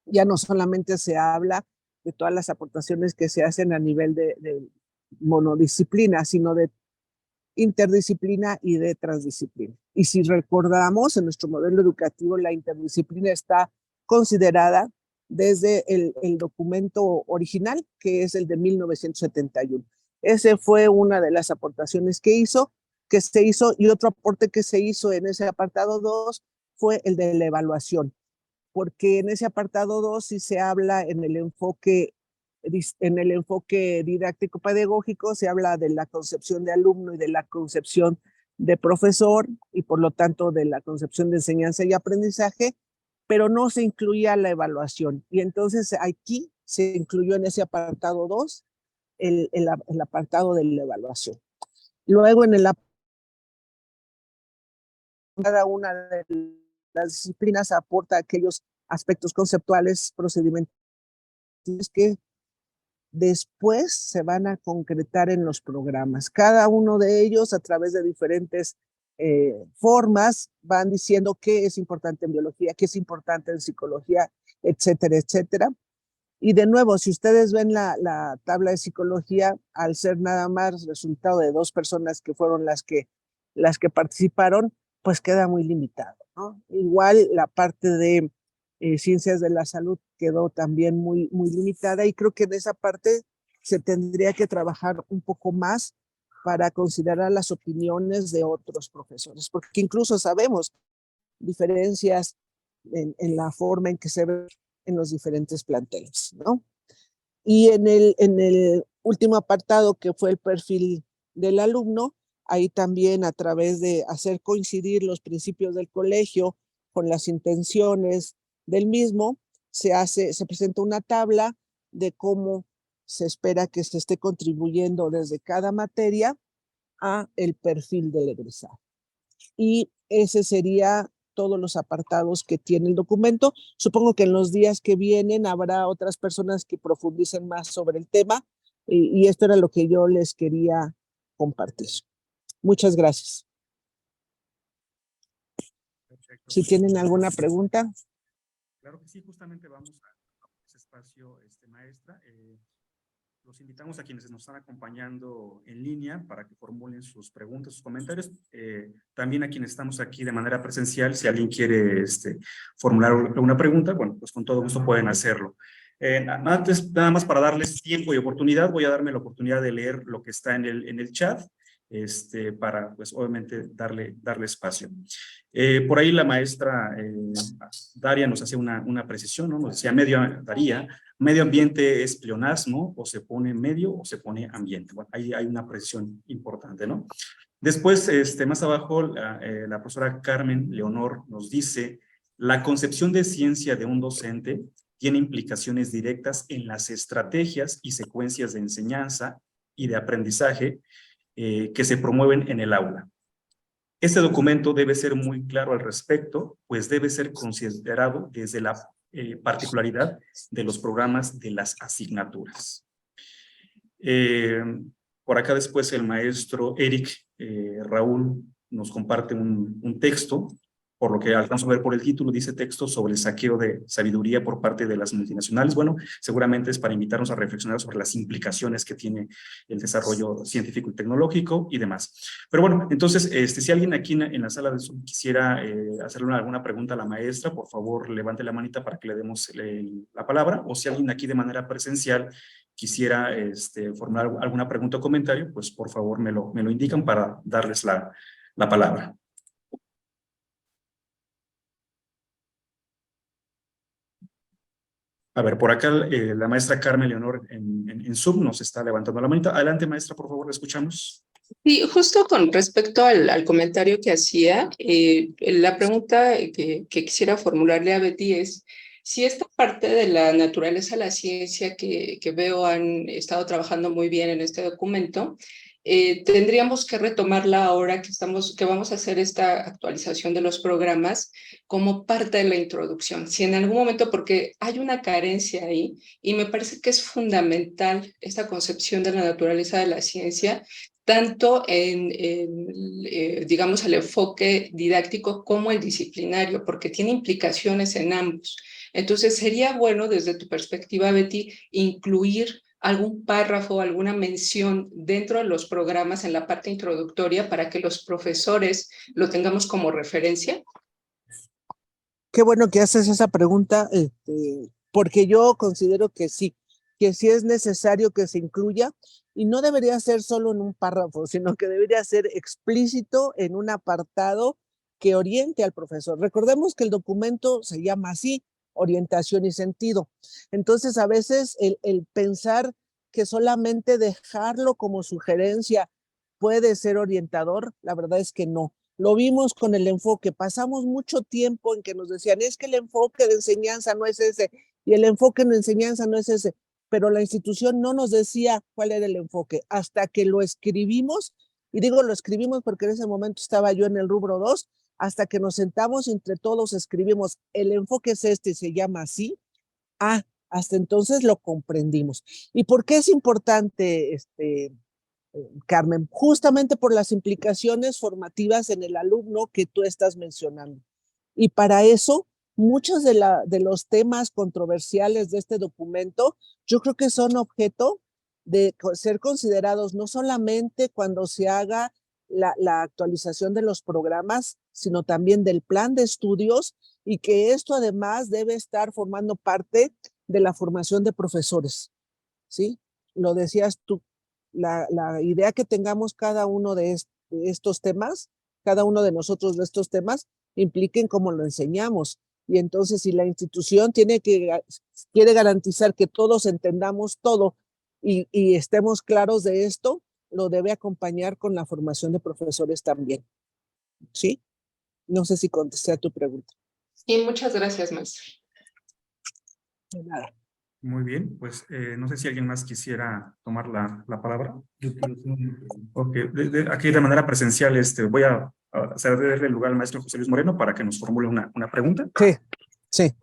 ya no solamente se habla de todas las aportaciones que se hacen a nivel de monodisciplina, sino de interdisciplina y de transdisciplina. Y si recordamos, en nuestro modelo educativo, la interdisciplina está considerada desde el documento original, que es el de 1971. Ese fue una de las aportaciones que se hizo, y otro aporte que se hizo en ese apartado 2 fue el de la evaluación, porque en ese apartado 2 sí se habla en el enfoque didáctico-pedagógico, se habla de la concepción de alumno y de la concepción de profesor, y por lo tanto de la concepción de enseñanza y aprendizaje, pero no se incluía la evaluación. Y entonces aquí se incluyó en ese apartado 2 el apartado de la evaluación. Luego cada una de las disciplinas aporta aquellos aspectos conceptuales, procedimentales que después se van a concretar en los programas. Cada uno de ellos, a través de diferentes formas, van diciendo qué es importante en biología, qué es importante en psicología, etcétera, etcétera. Y de nuevo, si ustedes ven la tabla de psicología, al ser nada más resultado de 2 personas que fueron las que participaron, pues queda muy limitado, ¿no? Igual la parte de ciencias de la salud quedó también muy limitada, y creo que en esa parte se tendría que trabajar un poco más para considerar las opiniones de otros profesores, porque incluso sabemos diferencias en la forma en que se ve en los diferentes planteles, ¿no? Y en el último apartado, que fue el perfil del alumno, ahí también, a través de hacer coincidir los principios del colegio con las intenciones del mismo, se presenta una tabla de cómo se espera que se esté contribuyendo desde cada materia a el perfil del egresado. Y ese sería todos los apartados que tiene el documento. Supongo que en los días que vienen habrá otras personas que profundicen más sobre el tema y esto era lo que yo les quería compartir. Muchas gracias.
Perfecto.
Si tienen alguna pregunta.
Claro que sí, justamente vamos a ese espacio, maestra. Los invitamos a quienes nos están acompañando en línea para que formulen sus preguntas, sus comentarios. También a quienes estamos aquí de manera presencial, si alguien quiere formular alguna pregunta, bueno, pues con todo gusto pueden hacerlo. Antes, nada más para darles tiempo y oportunidad, voy a darme la oportunidad de leer lo que está en el chat, para, pues, obviamente, darle espacio. Por ahí la maestra Daria nos hacía una precisión, ¿no? Nos decía, medio ambiente es pleonasmo, o se pone medio o se pone ambiente. Bueno, ahí hay una precisión importante, ¿no? Después, más abajo, la profesora Carmen Leonor nos dice, la concepción de ciencia de un docente tiene implicaciones directas en las estrategias y secuencias de enseñanza y de aprendizaje que se promueven en el aula. Este documento debe ser muy claro al respecto, pues debe ser considerado desde la particularidad de los programas de las asignaturas. Por acá después el maestro Eric Raúl nos comparte un texto, por lo que alcanzo a ver por el título, dice texto sobre el saqueo de sabiduría por parte de las multinacionales. Bueno, seguramente es para invitarnos a reflexionar sobre las implicaciones que tiene el desarrollo científico y tecnológico y demás. Pero bueno, entonces, si alguien aquí en la sala de Zoom quisiera hacerle alguna pregunta a la maestra, por favor, levante la manita para que le demos la palabra, o si alguien aquí de manera presencial quisiera formular alguna pregunta o comentario, pues por favor me lo indican para darles la palabra. A ver, por acá la maestra Carmen Leonor en Zoom nos está levantando la manita. Adelante, maestra, por favor, la escuchamos.
Sí, justo con respecto al comentario que hacía, la pregunta que quisiera formularle a Betty es si esta parte de la naturaleza de la ciencia que veo han estado trabajando muy bien en este documento, tendríamos que retomarla ahora que vamos a hacer esta actualización de los programas como parte de la introducción. Si en algún momento, porque hay una carencia ahí y me parece que es fundamental esta concepción de la naturaleza de la ciencia, tanto digamos, el enfoque didáctico como el disciplinario, porque tiene implicaciones en ambos. Entonces, sería bueno, desde tu perspectiva, Betty, incluir algún párrafo, alguna mención dentro de los programas en la parte introductoria para que los profesores lo tengamos como referencia.
Qué bueno que haces esa pregunta, porque yo considero que sí es necesario que se incluya y no debería ser solo en un párrafo, sino que debería ser explícito en un apartado que oriente al profesor. Recordemos que el documento se llama así, orientación y sentido. Entonces, a veces el pensar que solamente dejarlo como sugerencia puede ser orientador, la verdad es que no. Lo vimos con el enfoque, pasamos mucho tiempo en que nos decían, es que el enfoque de enseñanza no es ese, y el enfoque de enseñanza no es ese, pero la institución no nos decía cuál era el enfoque, hasta que lo escribimos, y digo lo escribimos porque en ese momento estaba yo en el rubro 2, hasta que nos sentamos entre todos escribimos, el enfoque es este, se llama así, hasta entonces lo comprendimos. ¿Y por qué es importante Carmen? Justamente por las implicaciones formativas en el alumno que tú estás mencionando. Y para eso, muchos de los temas controversiales de este documento, yo creo que son objeto de ser considerados no solamente cuando se haga la actualización de los programas, sino también del plan de estudios, y que esto además debe estar formando parte de la formación de profesores, ¿sí? Lo decías tú, la idea que tengamos cada uno de estos temas, cada uno de nosotros de estos temas, impliquen cómo lo enseñamos. Y entonces, si la institución quiere garantizar que todos entendamos todo y estemos claros de esto, lo debe acompañar con la formación de profesores también. ¿Sí? No sé si contesté a tu pregunta.
Sí, muchas gracias, maestra.
De nada.
Muy bien, pues no sé si alguien más quisiera tomar la palabra. Ok, aquí de manera presencial voy a cederle el lugar al maestro José Luis Moreno para que nos formule una pregunta.
Sí, sí.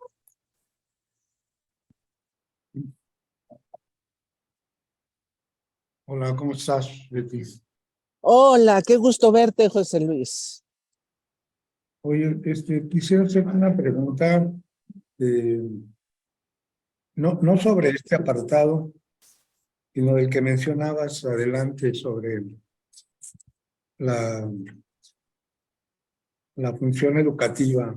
Hola, ¿cómo estás, Betty?
Hola, qué gusto verte, José Luis.
Oye, quisiera hacer una pregunta, no sobre este apartado, sino del que mencionabas adelante sobre la, la función educativa.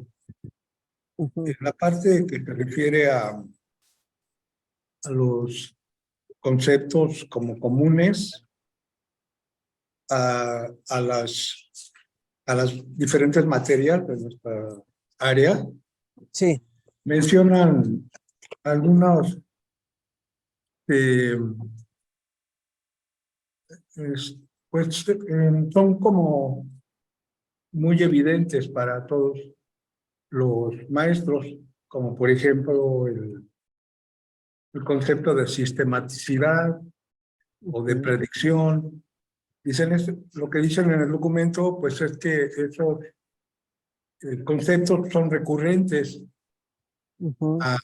En la parte que se refiere a los conceptos como comunes a las diferentes materias de nuestra área,
Sí.
mencionan algunos pues son como muy evidentes para todos los maestros, como por ejemplo el concepto de sistematicidad o de predicción. Lo que dicen en el documento, pues es que esos conceptos son recurrentes a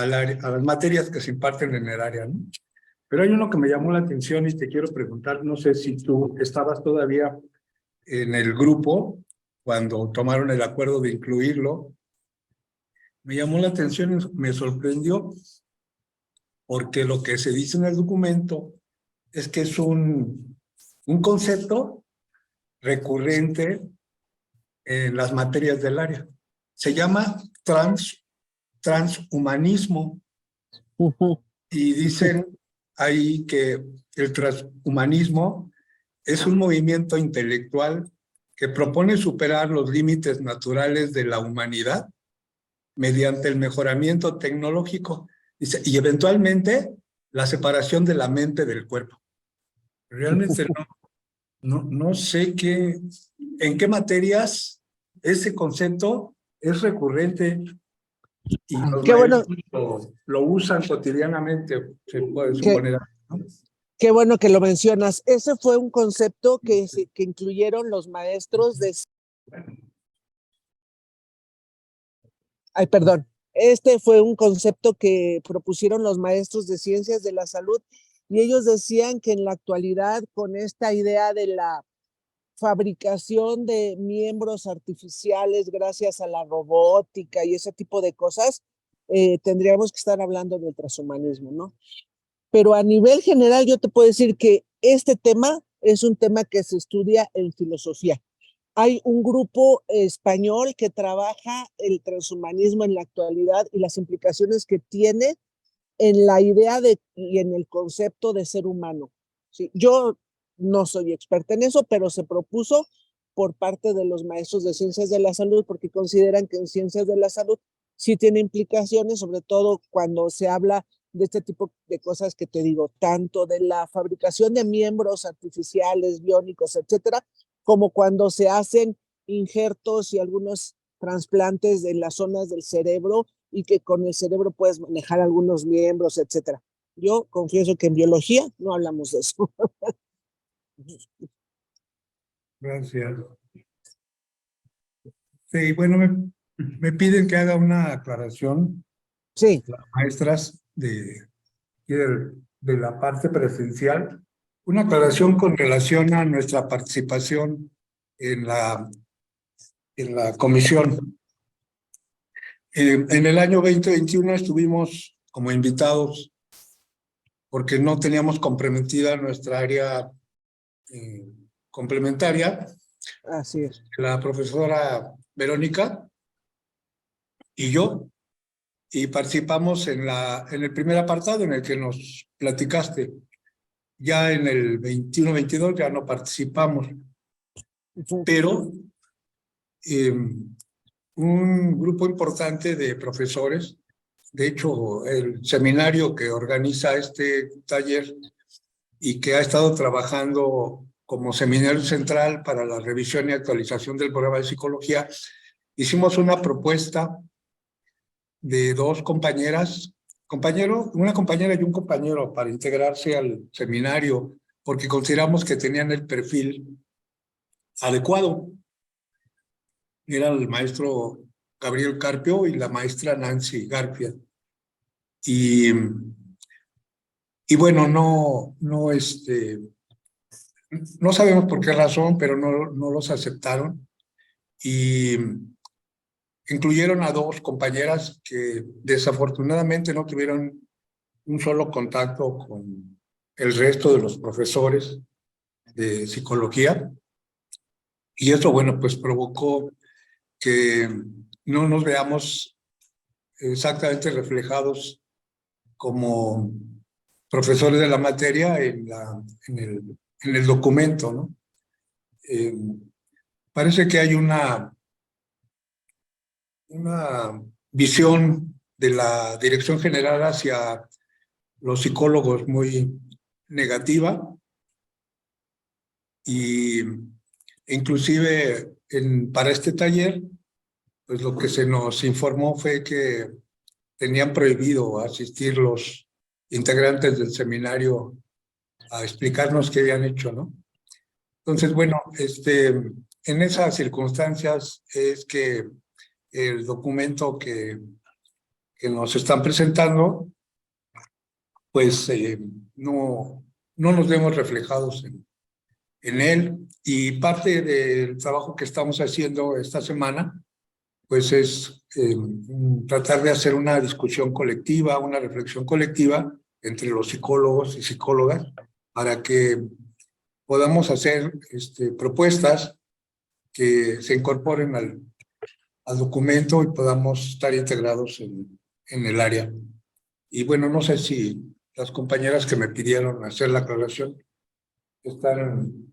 las materias que se imparten en el área, ¿no? Pero hay uno que me llamó la atención y te quiero preguntar, no sé si tú estabas todavía en el grupo cuando tomaron el acuerdo de incluirlo. Me llamó la atención y me sorprendió porque lo que se dice en el documento es que es un concepto recurrente en las materias del área. Se llama transhumanismo y dicen ahí que el transhumanismo es un movimiento intelectual que propone superar los límites naturales de la humanidad mediante el mejoramiento tecnológico y eventualmente la separación de la mente del cuerpo. Realmente no sé en qué materias ese concepto es recurrente y los
Qué bueno,
maestros lo usan cotidianamente, se puede suponer, ¿no?
qué bueno que lo mencionas. Ese fue un concepto que incluyeron los maestros de... Ay, perdón. Este fue un concepto que propusieron los maestros de ciencias de la salud y ellos decían que en la actualidad con esta idea de la fabricación de miembros artificiales gracias a la robótica y ese tipo de cosas, tendríamos que estar hablando del transhumanismo, ¿no? Pero a nivel general yo te puedo decir que este tema es un tema que se estudia en filosofía. Hay un grupo español que trabaja el transhumanismo en la actualidad y las implicaciones que tiene en la idea y en el concepto de ser humano. ¿Sí? Yo no soy experta en eso, pero se propuso por parte de los maestros de ciencias de la salud porque consideran que en ciencias de la salud sí tiene implicaciones, sobre todo cuando se habla de este tipo de cosas que te digo, tanto de la fabricación de miembros artificiales, biónicos, etcétera, como cuando se hacen injertos y algunos trasplantes en las zonas del cerebro y que con el cerebro puedes manejar algunos miembros, etcétera. Yo confieso que en biología no hablamos de eso.
Gracias. Sí, bueno, me piden que haga una aclaración,
Sí.
las maestras de la parte presencial, una aclaración con relación a nuestra participación en la comisión. En el año 2021 estuvimos como invitados porque no teníamos comprometida nuestra área complementaria.
Así es.
La profesora Verónica y yo, y participamos en el primer apartado en el que nos platicaste. Ya en el 21-22 ya no participamos, pero un grupo importante de profesores, de hecho el seminario que organiza este taller y que ha estado trabajando como seminario central para la revisión y actualización del programa de psicología, hicimos una propuesta de dos compañeras una compañera y un compañero para integrarse al seminario porque consideramos que tenían el perfil adecuado. Era el maestro Gabriel Carpio y la maestra Nancy Garfia. Y bueno, no sabemos por qué razón, pero no los aceptaron. Y incluyeron a 2 compañeras que desafortunadamente no tuvieron un solo contacto con el resto de los profesores de psicología. Y eso, bueno, pues provocó que no nos veamos exactamente reflejados como profesores de la materia en el documento, ¿no? Parece que hay una visión de la Dirección General hacia los psicólogos muy negativa, y inclusive para este taller, pues lo que se nos informó fue que tenían prohibido asistir los integrantes del seminario a explicarnos qué habían hecho, ¿no? Entonces, bueno, en esas circunstancias es que el documento que nos están presentando, pues no nos vemos reflejados en él, y parte del trabajo que estamos haciendo esta semana, pues es tratar de hacer una discusión colectiva, una reflexión colectiva entre los psicólogos y psicólogas para que podamos hacer propuestas que se incorporen al documento y podamos estar integrados en el área. Y bueno, no sé si las compañeras que me pidieron hacer la aclaración están...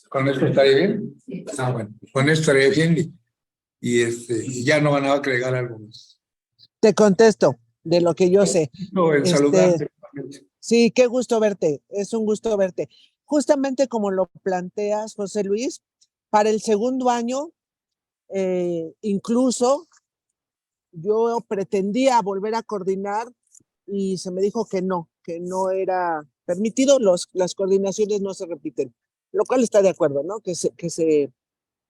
¿Con esto estaría bien? Ah, bueno, con esto estaría bien, y ya no van a agregar algo más.
Te contesto de lo que yo sé.
No, el saludarte.
Sí, qué gusto verte, es un gusto verte. Justamente como lo planteas, José Luis, para el segundo año, incluso yo pretendía volver a coordinar y se me dijo que no era permitido, las coordinaciones no se repiten, lo cual está de acuerdo, ¿no? Que se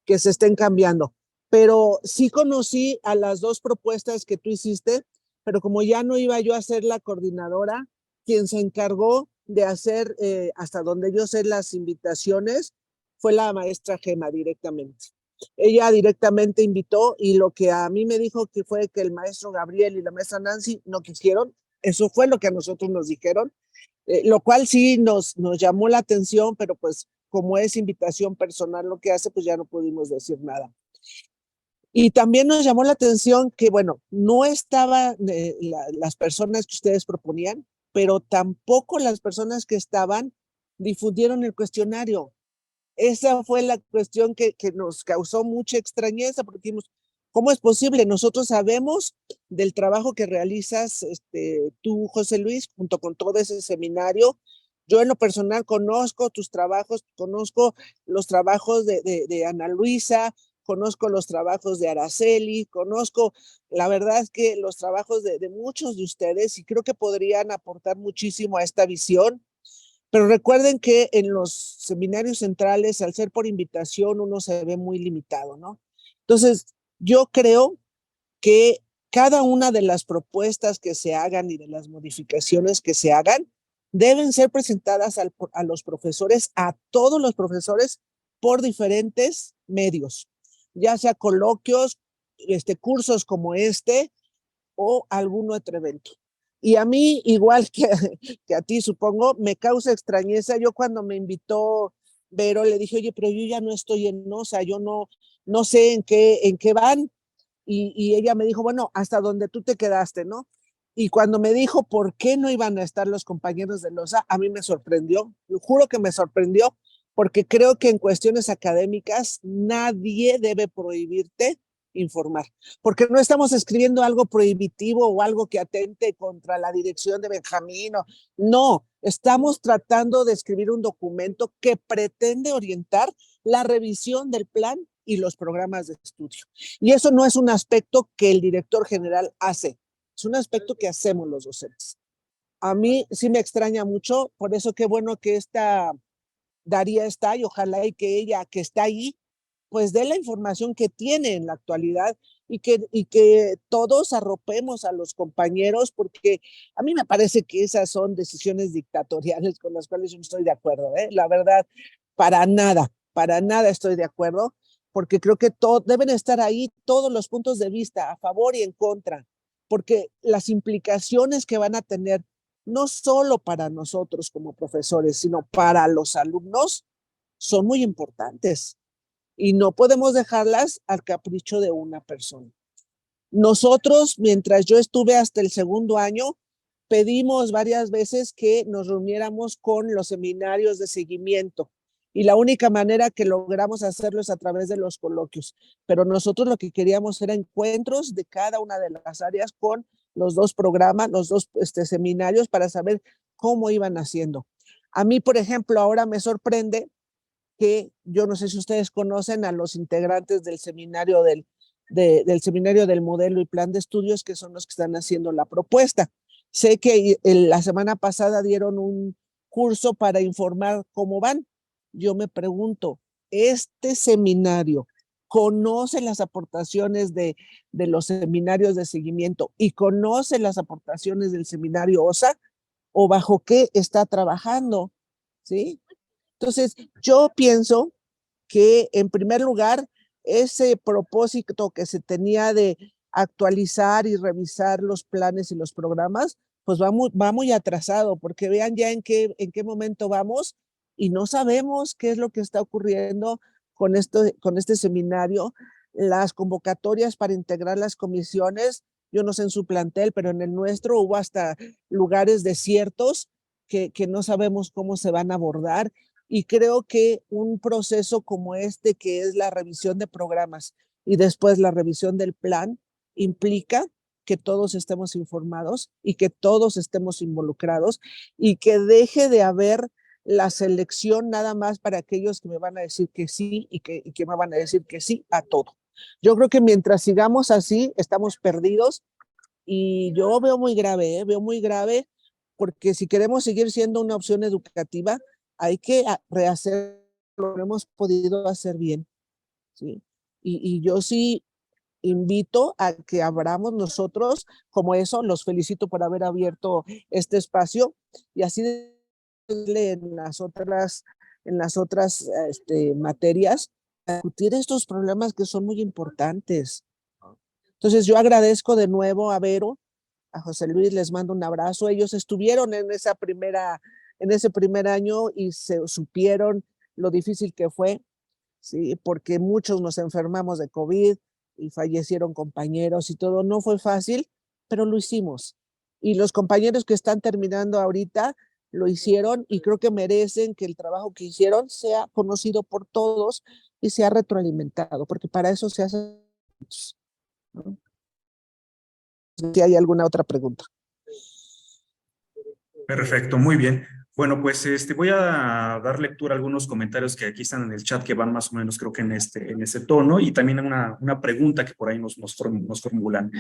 estén cambiando. Pero sí conocí a las 2 propuestas que tú hiciste, pero como ya no iba yo a ser la coordinadora, quien se encargó de hacer, hasta donde yo sé, las invitaciones, fue la maestra Gema directamente. Ella directamente invitó, y lo que a mí me dijo que fue que el maestro Gabriel y la maestra Nancy no quisieron. Eso fue lo que a nosotros nos dijeron, lo cual sí nos llamó la atención, pero pues como es invitación personal lo que hace, pues ya no pudimos decir nada. Y también nos llamó la atención que, bueno, no estaban las personas que ustedes proponían, pero tampoco las personas que estaban difundieron el cuestionario. Esa fue la cuestión que nos causó mucha extrañeza, porque dijimos, ¿cómo es posible? Nosotros sabemos del trabajo que realizas tú, José Luis, junto con todo ese seminario. Yo en lo personal conozco tus trabajos, conozco los trabajos de Ana Luisa, conozco los trabajos de Araceli, conozco, la verdad es que los trabajos de muchos de ustedes, y creo que podrían aportar muchísimo a esta visión. Pero recuerden que en los seminarios centrales, al ser por invitación, uno se ve muy limitado, ¿no? Entonces, yo creo que cada una de las propuestas que se hagan y de las modificaciones que se hagan deben ser presentadas a los profesores, a todos los profesores, por diferentes medios, ya sea coloquios, cursos como o algún otro evento. Y a mí, igual que a ti, supongo, me causa extrañeza. Yo cuando me invitó Vero, le dije, oye, pero yo ya no estoy en OSA, yo no sé en qué van. Y ella me dijo, bueno, hasta donde tú te quedaste, ¿no? Y cuando me dijo por qué no iban a estar los compañeros de OSA, a mí me sorprendió. Lo juro que me sorprendió, porque creo que en cuestiones académicas nadie debe prohibirte informar, porque no estamos escribiendo algo prohibitivo o algo que atente contra la dirección de Benjamín. No, estamos tratando de escribir un documento que pretende orientar la revisión del plan y los programas de estudio. Y eso no es un aspecto que el director general hace. es un aspecto que hacemos los docentes. A mí sí me extraña mucho, por eso qué bueno que Daría está y ojalá y que ella que está ahí, pues dé la información que tiene en la actualidad y que todos arropemos a los compañeros, porque a mí me parece que esas son decisiones dictatoriales con las cuales yo no estoy de acuerdo, ¿eh? La verdad, para nada estoy de acuerdo, porque creo que deben estar ahí todos los puntos de vista, a favor y en contra, porque las implicaciones que van a tener, no solo para nosotros como profesores, sino para los alumnos, son muy importantes y no podemos dejarlas al capricho de una persona. Nosotros, mientras yo estuve hasta el segundo año, pedimos varias veces que nos reuniéramos con los seminarios de seguimiento y la única manera que logramos hacerlo es a través de los coloquios, pero nosotros lo que queríamos era encuentros de cada una de las áreas con los dos programas, los dos seminarios para saber cómo iban haciendo. A mí, por ejemplo, ahora me sorprende que yo no sé si ustedes conocen a los integrantes del seminario del seminario del modelo y plan de estudios, que son los que están haciendo la propuesta. Sé que la semana pasada dieron un curso para informar cómo van. Yo me pregunto, ¿este seminario conoce las aportaciones de los seminarios de seguimiento y conoce las aportaciones del seminario OSA? ¿O bajo qué está trabajando? ¿Sí? Entonces, yo pienso que en primer lugar, ese propósito que se tenía de actualizar y revisar los planes y los programas, pues va muy atrasado, porque vean ya en qué momento vamos y no sabemos qué es lo que está ocurriendo con este seminario. Las convocatorias para integrar las comisiones, yo no sé en su plantel, pero en el nuestro hubo hasta lugares desiertos que no sabemos cómo se van a abordar. Y creo que un proceso como este, que es la revisión de programas y después la revisión del plan, implica que todos estemos informados y que todos estemos involucrados y que deje de haber la selección nada más para aquellos que me van a decir que sí y que me van a decir que sí a todo. Yo creo que mientras sigamos así, estamos perdidos y yo veo muy grave, veo muy grave, porque si queremos seguir siendo una opción educativa, hay que rehacer lo que hemos podido hacer bien, ¿sí? Y yo sí invito a que abramos nosotros, como eso, los felicito por haber abierto este espacio y así en las otras materias, discutir estos problemas que son muy importantes. Entonces yo agradezco de nuevo a Vero, a José Luis, les mando un abrazo. Ellos estuvieron en ese primer año y se supieron lo difícil que fue, ¿sí? Porque muchos nos enfermamos de COVID y fallecieron compañeros y todo. No fue fácil, pero lo hicimos. Y los compañeros que están terminando ahorita lo hicieron y creo que merecen que el trabajo que hicieron sea conocido por todos y sea retroalimentado, porque para eso se hace. ¿No? Si hay alguna otra pregunta.
Perfecto, muy bien. Bueno, pues voy a dar lectura a algunos comentarios que aquí están en el chat que van más o menos creo que en ese tono y también una pregunta que por ahí nos formulan.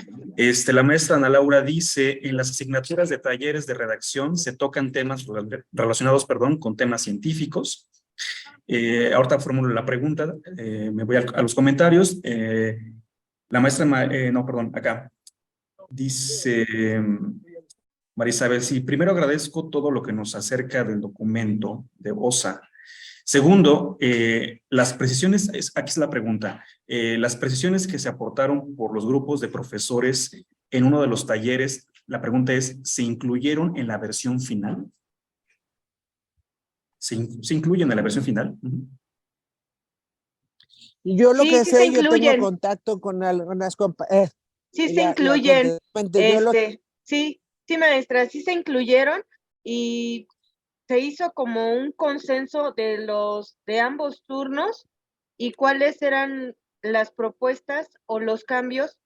La maestra Ana Laura dice, en las asignaturas de talleres de redacción se tocan temas relacionados, con temas científicos. Ahorita formulo la pregunta, me voy a los comentarios. La maestra, acá. Dice Marisabel, sí, primero agradezco todo lo que nos acerca del documento de OSA. Segundo, las precisiones, aquí es la pregunta, las precisiones que se aportaron por los grupos de profesores en uno de los talleres, la pregunta es, ¿se incluyeron en la versión final? ¿Se incluyen en la versión final?
Y yo lo
Sí,
que
sí
sé,
se
yo tengo
incluyen.
contacto con algunas compañeras.
Sí se incluyen.
Sí,
Sí, maestra, sí se incluyeron y se hizo como un consenso de ambos turnos y cuáles eran las propuestas o los cambios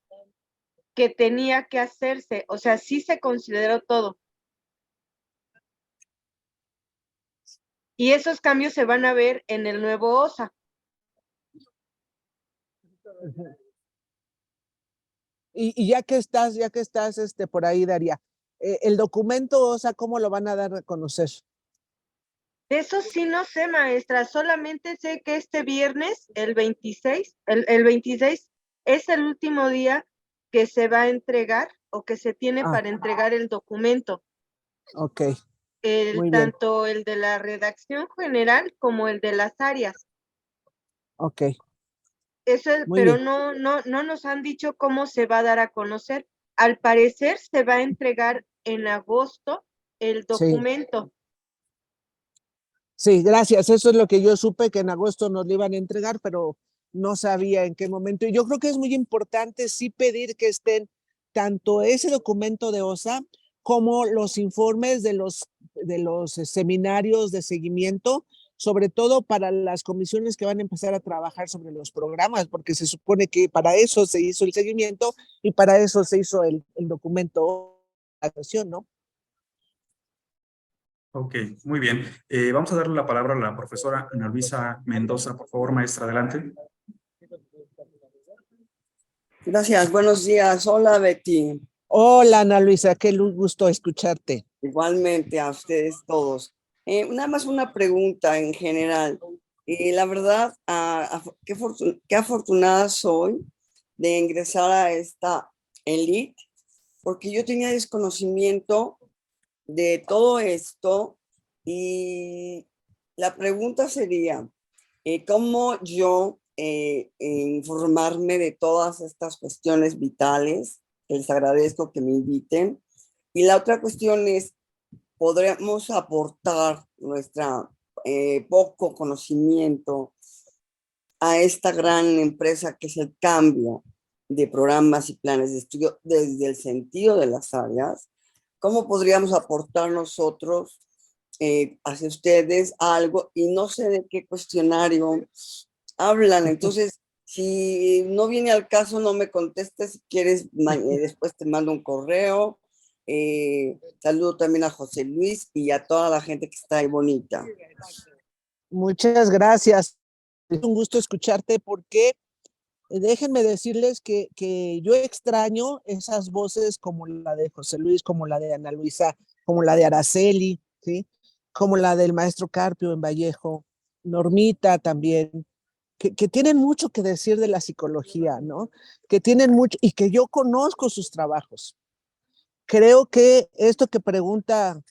que tenía que hacerse. O sea, sí se consideró todo. Y esos cambios se van a ver en el nuevo OSA.
Y ya que estás por ahí, Daría, el documento, o sea, ¿cómo lo van a dar a conocer?
De eso sí no sé, maestra, solamente sé que este viernes, el 26, el 26 es el último día que se va a entregar o que se tiene para entregar el documento.
Ok, muy bien.
Tanto el de la redacción general como el de las áreas.
Ok.
Eso es,
Muy
pero
bien.
no nos han dicho cómo se va a dar a conocer. Al parecer se va a entregar en agosto el documento.
Sí, gracias. Eso es lo que yo supe, que en agosto nos lo iban a entregar, pero no sabía en qué momento. Y yo creo que es muy importante sí pedir que estén tanto ese documento de OSA como los informes de los seminarios de seguimiento, sobre todo para las comisiones que van a empezar a trabajar sobre los programas, porque se supone que para eso se hizo el seguimiento y para eso se hizo el documento de actuación, ¿no?
Ok, muy bien. Vamos a darle la palabra a la profesora Ana Luisa Mendoza. Por favor, maestra, adelante.
Gracias, buenos días. Hola, Betty.
Hola, Ana Luisa, qué gusto escucharte.
Igualmente a ustedes todos. Nada más una pregunta en general. La verdad, qué afortunada soy de ingresar a esta elite, porque yo tenía desconocimiento de todo esto y la pregunta sería, ¿cómo yo informarme de todas estas cuestiones vitales? Les agradezco que me inviten. Y la otra cuestión es, ¿podremos aportar nuestra poco conocimiento a esta gran empresa que es el cambio de programas y planes de estudio desde el sentido de las áreas? ¿Cómo podríamos aportar nosotros hacia ustedes algo? Y no sé de qué cuestionario hablan. Entonces, si no viene al caso, no me contestes. Si quieres, después te mando un correo. Saludo también a José Luis y a toda la gente que está ahí bonita.
Muchas gracias. Es un gusto escucharte porque déjenme decirles que yo extraño esas voces como la de José Luis, como la de Ana Luisa, como la de Araceli, ¿sí? Como la del maestro Carpio en Vallejo, Normita también, que tienen mucho que decir de la psicología, ¿no? Que tienen mucho, y que yo conozco sus trabajos. Creo que esto que pregunta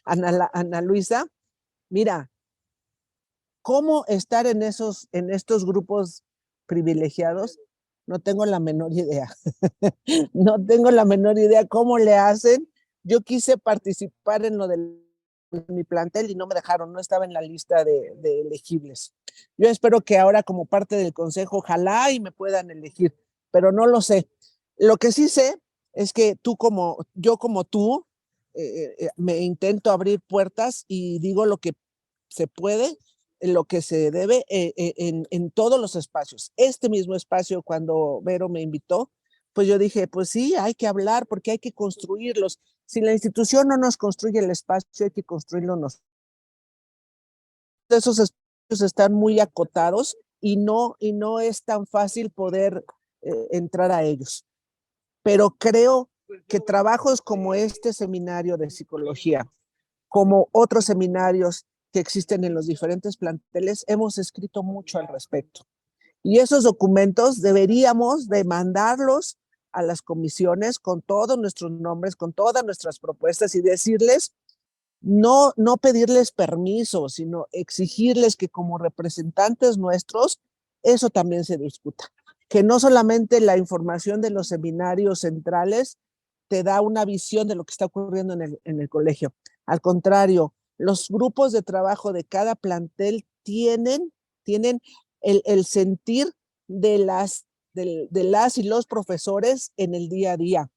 Ana Luisa, mira, ¿cómo estar en estos grupos privilegiados? No tengo la menor idea. No tengo la menor idea cómo le hacen. Yo quise participar en lo de mi plantel y no me dejaron, no estaba en la lista de elegibles. Yo espero que ahora como parte del consejo, ojalá y me puedan elegir, pero no lo sé. Lo que sí sé es que yo como tú, me intento abrir puertas y digo lo que se puede, lo que se debe en todos los espacios. Este mismo espacio, cuando Vero me invitó, pues yo dije, pues sí, hay que hablar porque hay que construirlos. Si la institución no nos construye el espacio, hay que construirlo nosotros. Esos espacios están muy acotados y no es tan fácil poder entrar a ellos. Pero creo que trabajos como este seminario de psicología, como otros seminarios que existen en los diferentes planteles, hemos escrito mucho al respecto. Y esos documentos deberíamos de mandarlos a las comisiones con todos nuestros nombres, con todas nuestras propuestas y decirles, no pedirles permiso, sino exigirles que como representantes nuestros, eso también se discuta. Que no solamente la información de los seminarios centrales te da una visión de lo que está ocurriendo en el colegio. Al contrario, los grupos de trabajo de cada plantel tienen el sentir de las y los profesores en el día a día.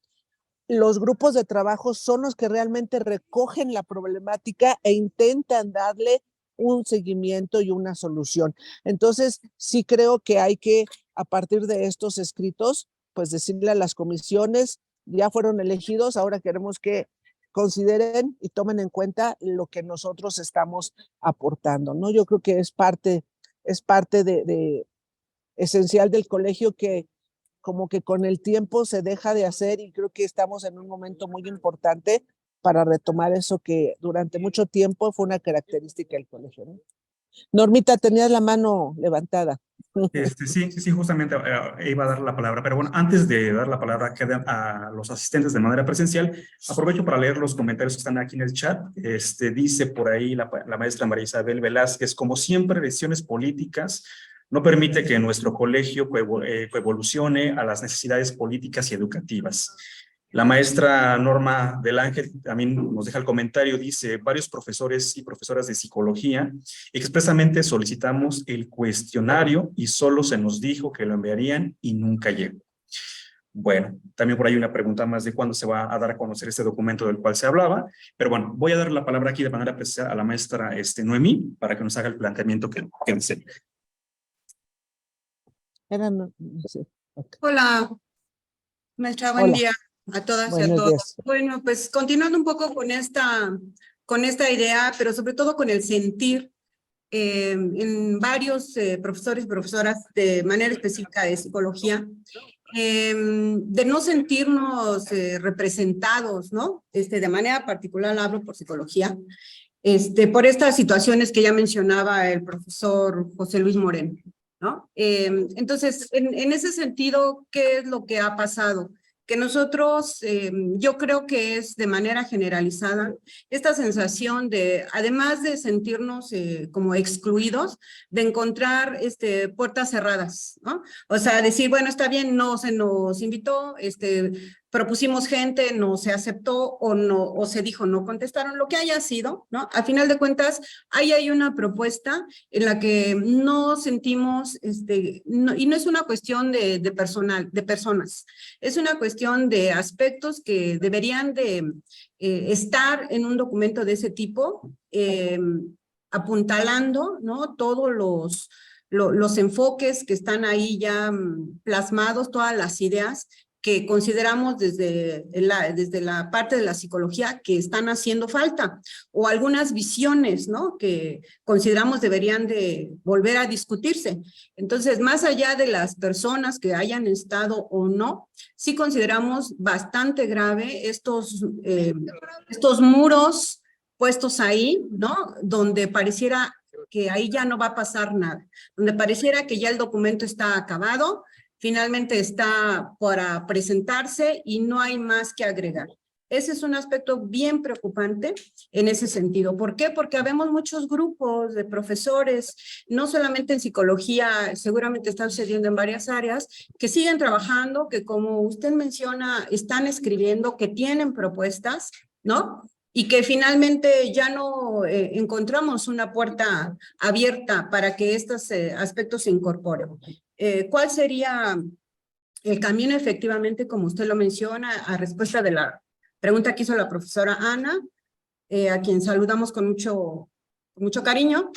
Los grupos de trabajo son los que realmente recogen la problemática e intentan darle un seguimiento y una solución. Entonces, sí creo que hay que, a partir de estos escritos, pues decirle a las comisiones, ya fueron elegidos, ahora queremos que consideren y tomen en cuenta lo que nosotros estamos aportando, ¿no? Yo creo que es parte de esencial del colegio que como que con el tiempo se deja de hacer y creo que estamos en un momento muy importante para retomar eso que durante mucho tiempo fue una característica del colegio, ¿no? Normita, tenías la mano levantada.
Sí, justamente iba a dar la palabra, pero bueno, antes de dar la palabra a los asistentes de manera presencial, aprovecho para leer los comentarios que están aquí en el chat. Dice por ahí la maestra María Isabel Velázquez, como siempre, decisiones políticas no permite que nuestro colegio coevolucione a las necesidades políticas y educativas. La maestra Norma del Ángel también nos deja el comentario, dice, varios profesores y profesoras de psicología expresamente solicitamos el cuestionario y solo se nos dijo que lo enviarían y nunca llegó. Bueno, también por ahí una pregunta más de cuándo se va a dar a conocer este documento del cual se hablaba, pero bueno, voy a dar la palabra aquí de manera precisa a la maestra Noemí para que nos haga el planteamiento que desee.
No sé. Okay.
Hola, maestra, buen día a todas y a todos. Días. Bueno, pues continuando un poco con esta idea, pero sobre todo con el sentir en varios profesores y profesoras de manera específica de psicología, de no sentirnos representados, ¿no? De manera particular hablo por psicología, por estas situaciones que ya mencionaba el profesor José Luis Moreno, ¿no? Entonces, en ese sentido, ¿qué es lo que ha pasado? Que nosotros, yo creo que es de manera generalizada, esta sensación de, además de sentirnos como excluidos, de encontrar puertas cerradas, ¿no? O sea, decir, bueno, está bien, no se nos invitó, propusimos gente, no se aceptó o se dijo, no contestaron, lo que haya sido, ¿no? Al final de cuentas, ahí hay una propuesta en la que no sentimos, y no es una cuestión de personas, es una cuestión de aspectos que deberían de estar en un documento de ese tipo, apuntalando, ¿no? Todos los enfoques que están ahí ya plasmados, todas las ideas que consideramos desde la parte de la psicología que están haciendo falta, o algunas visiones, ¿no? Que consideramos deberían de volver a discutirse. Entonces, más allá de las personas que hayan estado o no, sí consideramos bastante grave estos muros puestos ahí, ¿no? Donde pareciera que ahí ya no va a pasar nada, donde pareciera que ya el documento está acabado, finalmente está para presentarse y no hay más que agregar. Ese es un aspecto bien preocupante en ese sentido. ¿Por qué? Porque habemos muchos grupos de profesores, no solamente en psicología, seguramente está sucediendo en varias áreas, que siguen trabajando, que como usted menciona, están escribiendo, que tienen propuestas, ¿no? Y que finalmente ya no encontramos una puerta abierta para que estos aspectos se incorporen. ¿Cuál sería el camino efectivamente, como usted lo menciona, a respuesta de la pregunta que hizo la profesora Ana, a quien saludamos con mucho cariño?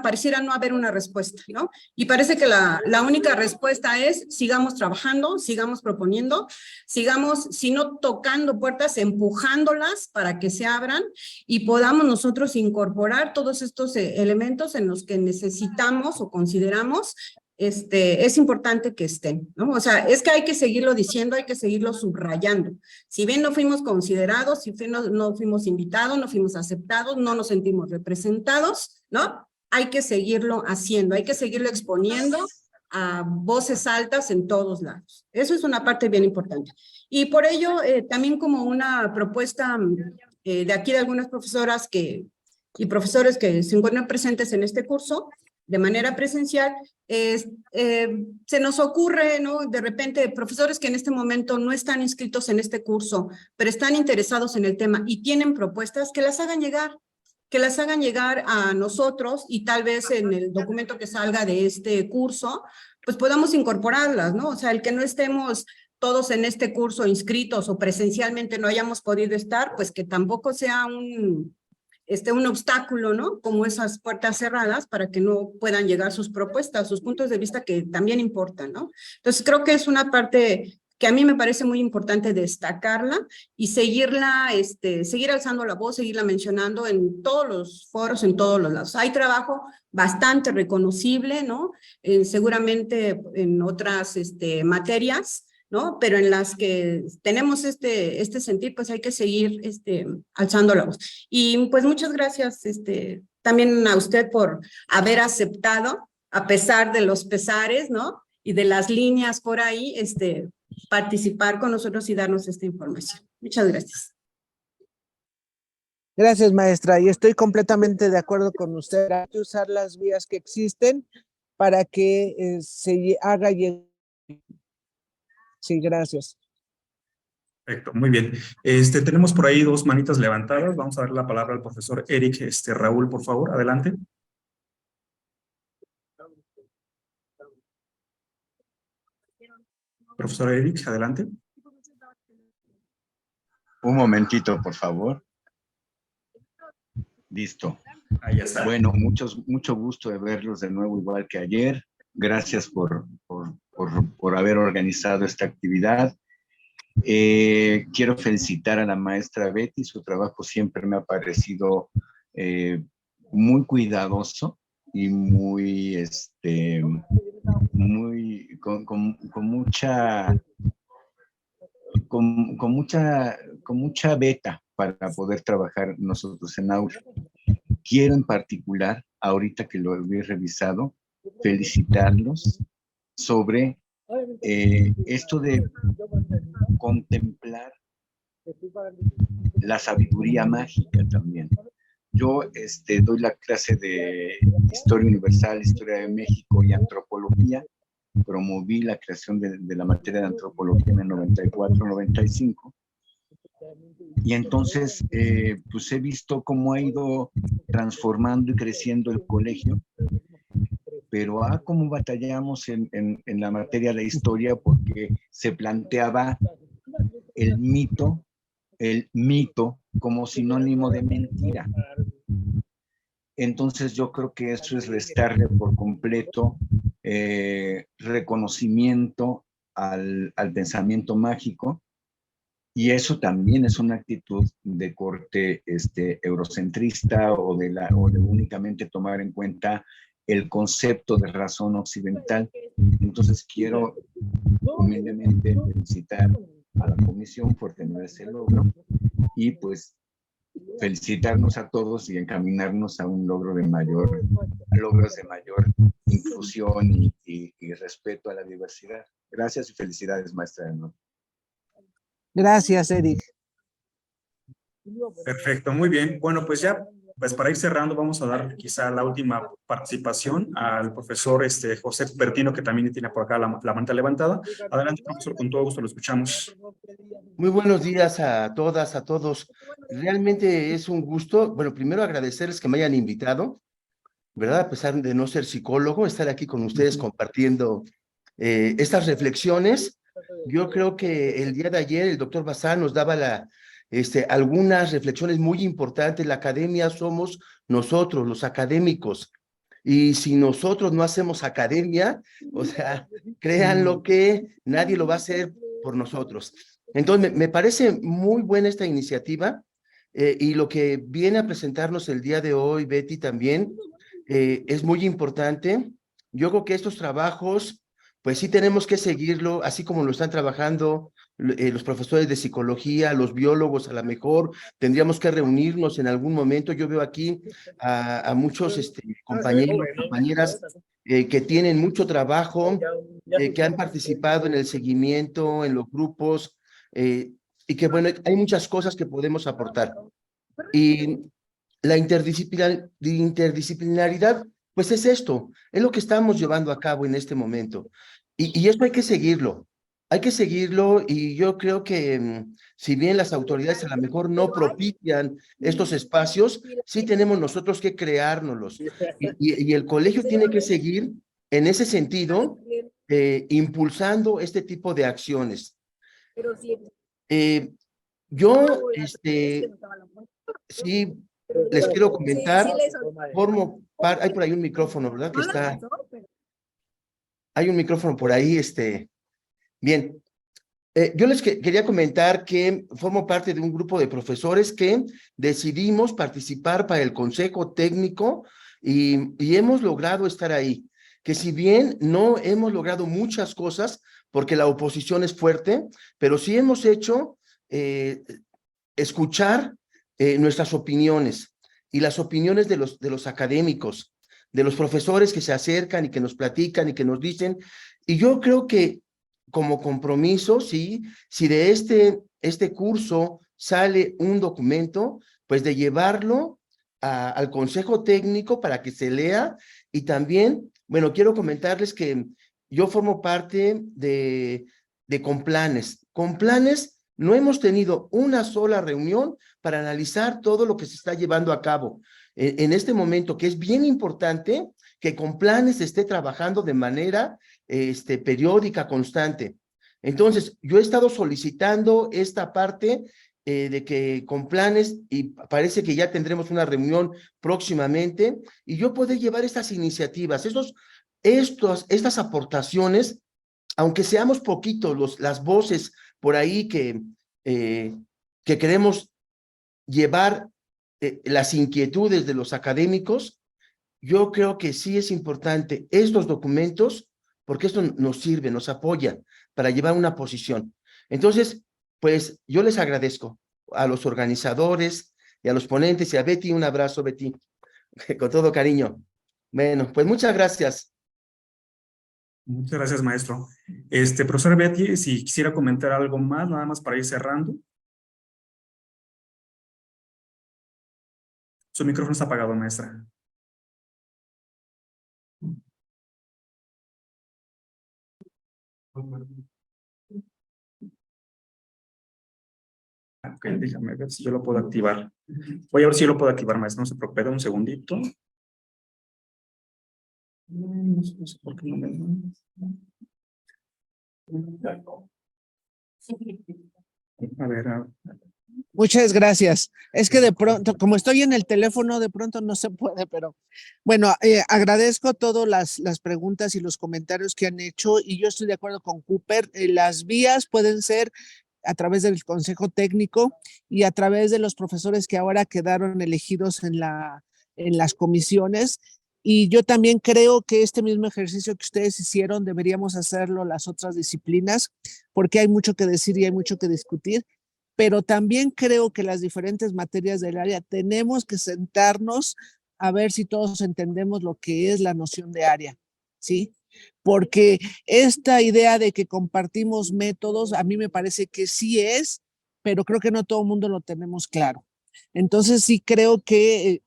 Pareciera no haber una respuesta, ¿no? Y parece que la única respuesta es sigamos trabajando, sigamos proponiendo, sigamos, si no tocando puertas, empujándolas para que se abran y podamos nosotros incorporar todos estos elementos en los que necesitamos o consideramos es importante que estén, ¿no? O sea, es que hay que seguirlo diciendo, hay que seguirlo subrayando. Si bien no fuimos considerados, si no fuimos invitados, no fuimos aceptados, no nos sentimos representados, ¿no? Hay que seguirlo haciendo, hay que seguirlo exponiendo a voces altas en todos lados. Eso es una parte bien importante. Y por ello, también como una propuesta de aquí de algunas profesoras y profesores que se encuentran presentes en este curso, de manera presencial, se nos ocurre, ¿no? De repente, profesores que en este momento no están inscritos en este curso, pero están interesados en el tema y tienen propuestas, que las hagan llegar a nosotros y tal vez en el documento que salga de este curso, pues podamos incorporarlas, ¿no? O sea, el que no estemos todos en este curso inscritos o presencialmente no hayamos podido estar, pues que tampoco sea un obstáculo, ¿no? Como esas puertas cerradas para que no puedan llegar sus propuestas, sus puntos de vista que también importan, ¿no? Entonces creo que es una parte que a mí me parece muy importante destacarla y seguirla, seguir alzando la voz, seguirla mencionando en todos los foros, en todos los lados. Hay trabajo bastante reconocible, ¿no? Seguramente en otras materias, ¿no? Pero en las que tenemos este sentir, pues hay que seguir alzando la voz. Y pues muchas gracias también a usted por haber aceptado, a pesar de los pesares, ¿no? Y de las líneas por ahí, participar con nosotros y darnos esta información. Muchas gracias.
Gracias, maestra. Y estoy completamente de acuerdo con usted. Hay que usar las vías que existen para que se haga llegar. Sí, gracias.
Perfecto, muy bien. Tenemos por ahí dos manitas levantadas. Vamos a darle la palabra al profesor Eric Raúl, por favor. Adelante. Profesor Eric, adelante.
Un momentito, por favor. Listo.
Ahí está.
Bueno, mucho gusto de verlos de nuevo, igual que ayer. Gracias por haber organizado esta actividad. Quiero felicitar a la maestra Betty. Su trabajo siempre me ha parecido muy cuidadoso y muy, con mucha beta para poder trabajar nosotros en aula. Quiero en particular, ahorita que lo he revisado, felicitarlos sobre esto de contemplar la sabiduría mágica también. Yo doy la clase de Historia Universal, Historia de México y Antropología. Promoví la creación de la materia de Antropología en el 94-95. Y entonces, pues he visto cómo ha ido transformando y creciendo el colegio, pero cómo batallamos en la materia de historia, porque se planteaba el mito como sinónimo de mentira. Entonces yo creo que eso es restarle por completo reconocimiento al pensamiento mágico, y eso también es una actitud de corte eurocentrista o de únicamente tomar en cuenta el concepto de razón occidental. Entonces quiero humildemente felicitar a la comisión por tener ese logro y pues felicitarnos a todos y encaminarnos a un logros de mayor inclusión y respeto a la diversidad. Gracias y felicidades, maestra.
Gracias, Eric.
Perfecto, muy bien. Bueno, pues ya, pues para ir cerrando, vamos a dar quizá la última participación al profesor José Bertino, que también tiene por acá la manta levantada. Adelante, profesor, con todo gusto lo escuchamos.
Muy buenos días a todas, a todos. Realmente es un gusto, bueno, primero agradecerles que me hayan invitado, ¿verdad? A pesar de no ser psicólogo, estar aquí con ustedes compartiendo estas reflexiones. Yo creo que el día de ayer el doctor Bazán nos daba algunas reflexiones muy importantes. La academia somos nosotros, los académicos, y si nosotros no hacemos academia, o sea, créanlo que nadie lo va a hacer por nosotros. Entonces, me parece muy buena esta iniciativa y lo que viene a presentarnos el día de hoy, Betty, también es muy importante. Yo creo que estos trabajos, pues sí tenemos que seguirlo, así como lo están trabajando los profesores de psicología, los biólogos, a lo mejor tendríamos que reunirnos en algún momento. Yo veo aquí a muchos compañeros, compañeras que tienen mucho trabajo, que han participado en el seguimiento, en los grupos, y que bueno, hay muchas cosas que podemos aportar. Y la interdisciplinaridad, pues es esto, es lo que estamos llevando a cabo en este momento. Y esto hay que seguirlo, y yo creo que si bien las autoridades a lo mejor no propician estos espacios, sí tenemos nosotros que creárnoslos. Y el colegio tiene que seguir en ese sentido, impulsando este tipo de acciones. Yo, sí, les quiero comentar, hay por ahí un micrófono, ¿verdad? Que está, hay un micrófono por ahí, bien, Yo les quería comentar que formo parte de un grupo de profesores que decidimos participar para el Consejo Técnico y hemos logrado estar ahí. Que si bien no hemos logrado muchas cosas, porque la oposición es fuerte, pero sí hemos hecho escuchar nuestras opiniones y las opiniones de los académicos, de los profesores que se acercan y que nos platican y que nos dicen. Y yo creo que como compromiso, sí, si de este curso sale un documento, pues de llevarlo al Consejo Técnico para que se lea. Y también, bueno, quiero comentarles que yo formo parte de Complanes. Complanes, no hemos tenido una sola reunión para analizar todo lo que se está llevando a cabo en este momento, que es bien importante que Complanes esté trabajando de manera periódica, constante. Entonces, yo he estado solicitando esta parte de que Complanes, y parece que ya tendremos una reunión próximamente, y yo poder llevar estas iniciativas, estas aportaciones, aunque seamos poquitos las voces por ahí que queremos llevar las inquietudes de los académicos. Yo creo que sí es importante estos documentos, porque esto nos sirve, nos apoya para llevar una posición. Entonces, pues yo les agradezco a los organizadores y a los ponentes y a Betty. Un abrazo, Betty, con todo cariño. Bueno, pues muchas gracias.
Muchas gracias, maestro. Profesora Betty, si quisiera comentar algo más, nada más para ir cerrando. Su micrófono está apagado, maestra. Ok, déjame ver si yo lo puedo activar. Voy a ver si yo lo puedo activar, maestro. No se preocupe, un segundito. No sé por qué no me... A ver.
Muchas gracias. Es que de pronto, como estoy en el teléfono, de pronto no se puede, pero bueno, agradezco todas las preguntas y los comentarios que han hecho, y yo estoy de acuerdo con Cooper. Las vías pueden ser a través del Consejo Técnico y a través de los profesores que ahora quedaron elegidos en las comisiones. Y yo también creo que este mismo ejercicio que ustedes hicieron deberíamos hacerlo las otras disciplinas, porque hay mucho que decir y hay mucho que discutir. Pero también creo que las diferentes materias del área tenemos que sentarnos a ver si todos entendemos lo que es la noción de área, ¿sí? Porque esta idea de que compartimos métodos, a mí me parece que sí es, pero creo que no todo el mundo lo tenemos claro. Entonces sí creo que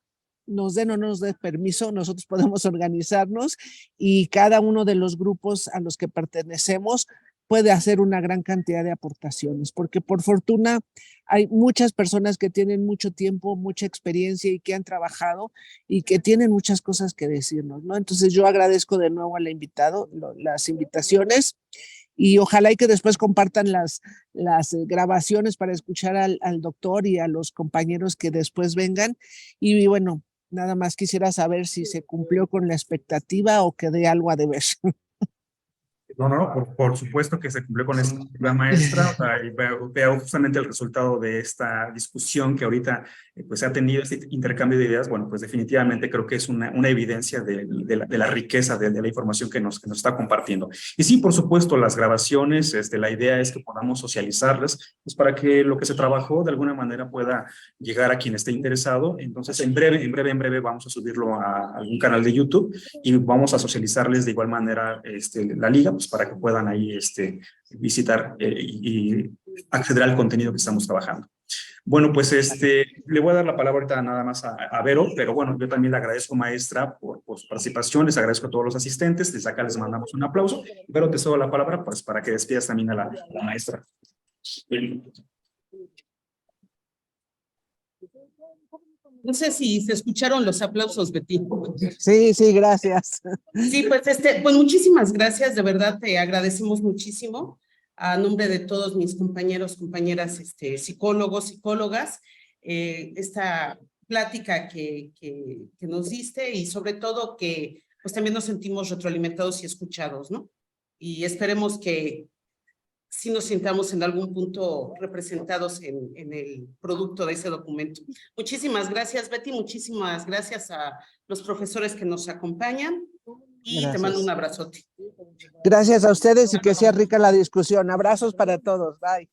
nos den o no nos den permiso, nosotros podemos organizarnos y cada uno de los grupos a los que pertenecemos puede hacer una gran cantidad de aportaciones, porque por fortuna hay muchas personas que tienen mucho tiempo, mucha experiencia y que han trabajado y que tienen muchas cosas que decirnos, ¿no? Entonces yo agradezco de nuevo al invitado las invitaciones y ojalá y que después compartan las grabaciones para escuchar al doctor y a los compañeros que después vengan. Y bueno, nada más quisiera saber si se cumplió con la expectativa o quedé algo a deber.
No, por supuesto que se cumplió con la maestra, o sea, y veo justamente el resultado de esta discusión que ahorita pues ha tenido este intercambio de ideas. Bueno, pues definitivamente creo que es una evidencia de la riqueza de la información que nos está compartiendo. Y sí, por supuesto, las grabaciones, la idea es que podamos socializarlas, pues para que lo que se trabajó de alguna manera pueda llegar a quien esté interesado. Entonces, en breve vamos a subirlo a algún canal de YouTube y vamos a socializarles de igual manera la liga, pues para que puedan ahí visitar y acceder al contenido que estamos trabajando. Bueno, pues le voy a dar la palabra ahorita nada más a Vero, pero bueno, yo también le agradezco, maestra, por su participación, les agradezco a todos los asistentes, desde acá les mandamos un aplauso. Vero, te cedo la palabra pues para que despidas también a la maestra.
No sé si se escucharon los aplausos, Betty.
Sí, gracias.
Sí, pues pues muchísimas gracias, de verdad te agradecemos muchísimo a nombre de todos mis compañeros, compañeras, psicólogos, psicólogas, esta plática que nos diste y sobre todo que pues también nos sentimos retroalimentados y escuchados, ¿no? Y esperemos que sí nos sintamos en algún punto representados en el producto de ese documento. Muchísimas gracias, Betty, muchísimas gracias a los profesores que nos acompañan y te mando un abrazote.
Gracias a ustedes y que sea rica la discusión. Abrazos para todos. Bye.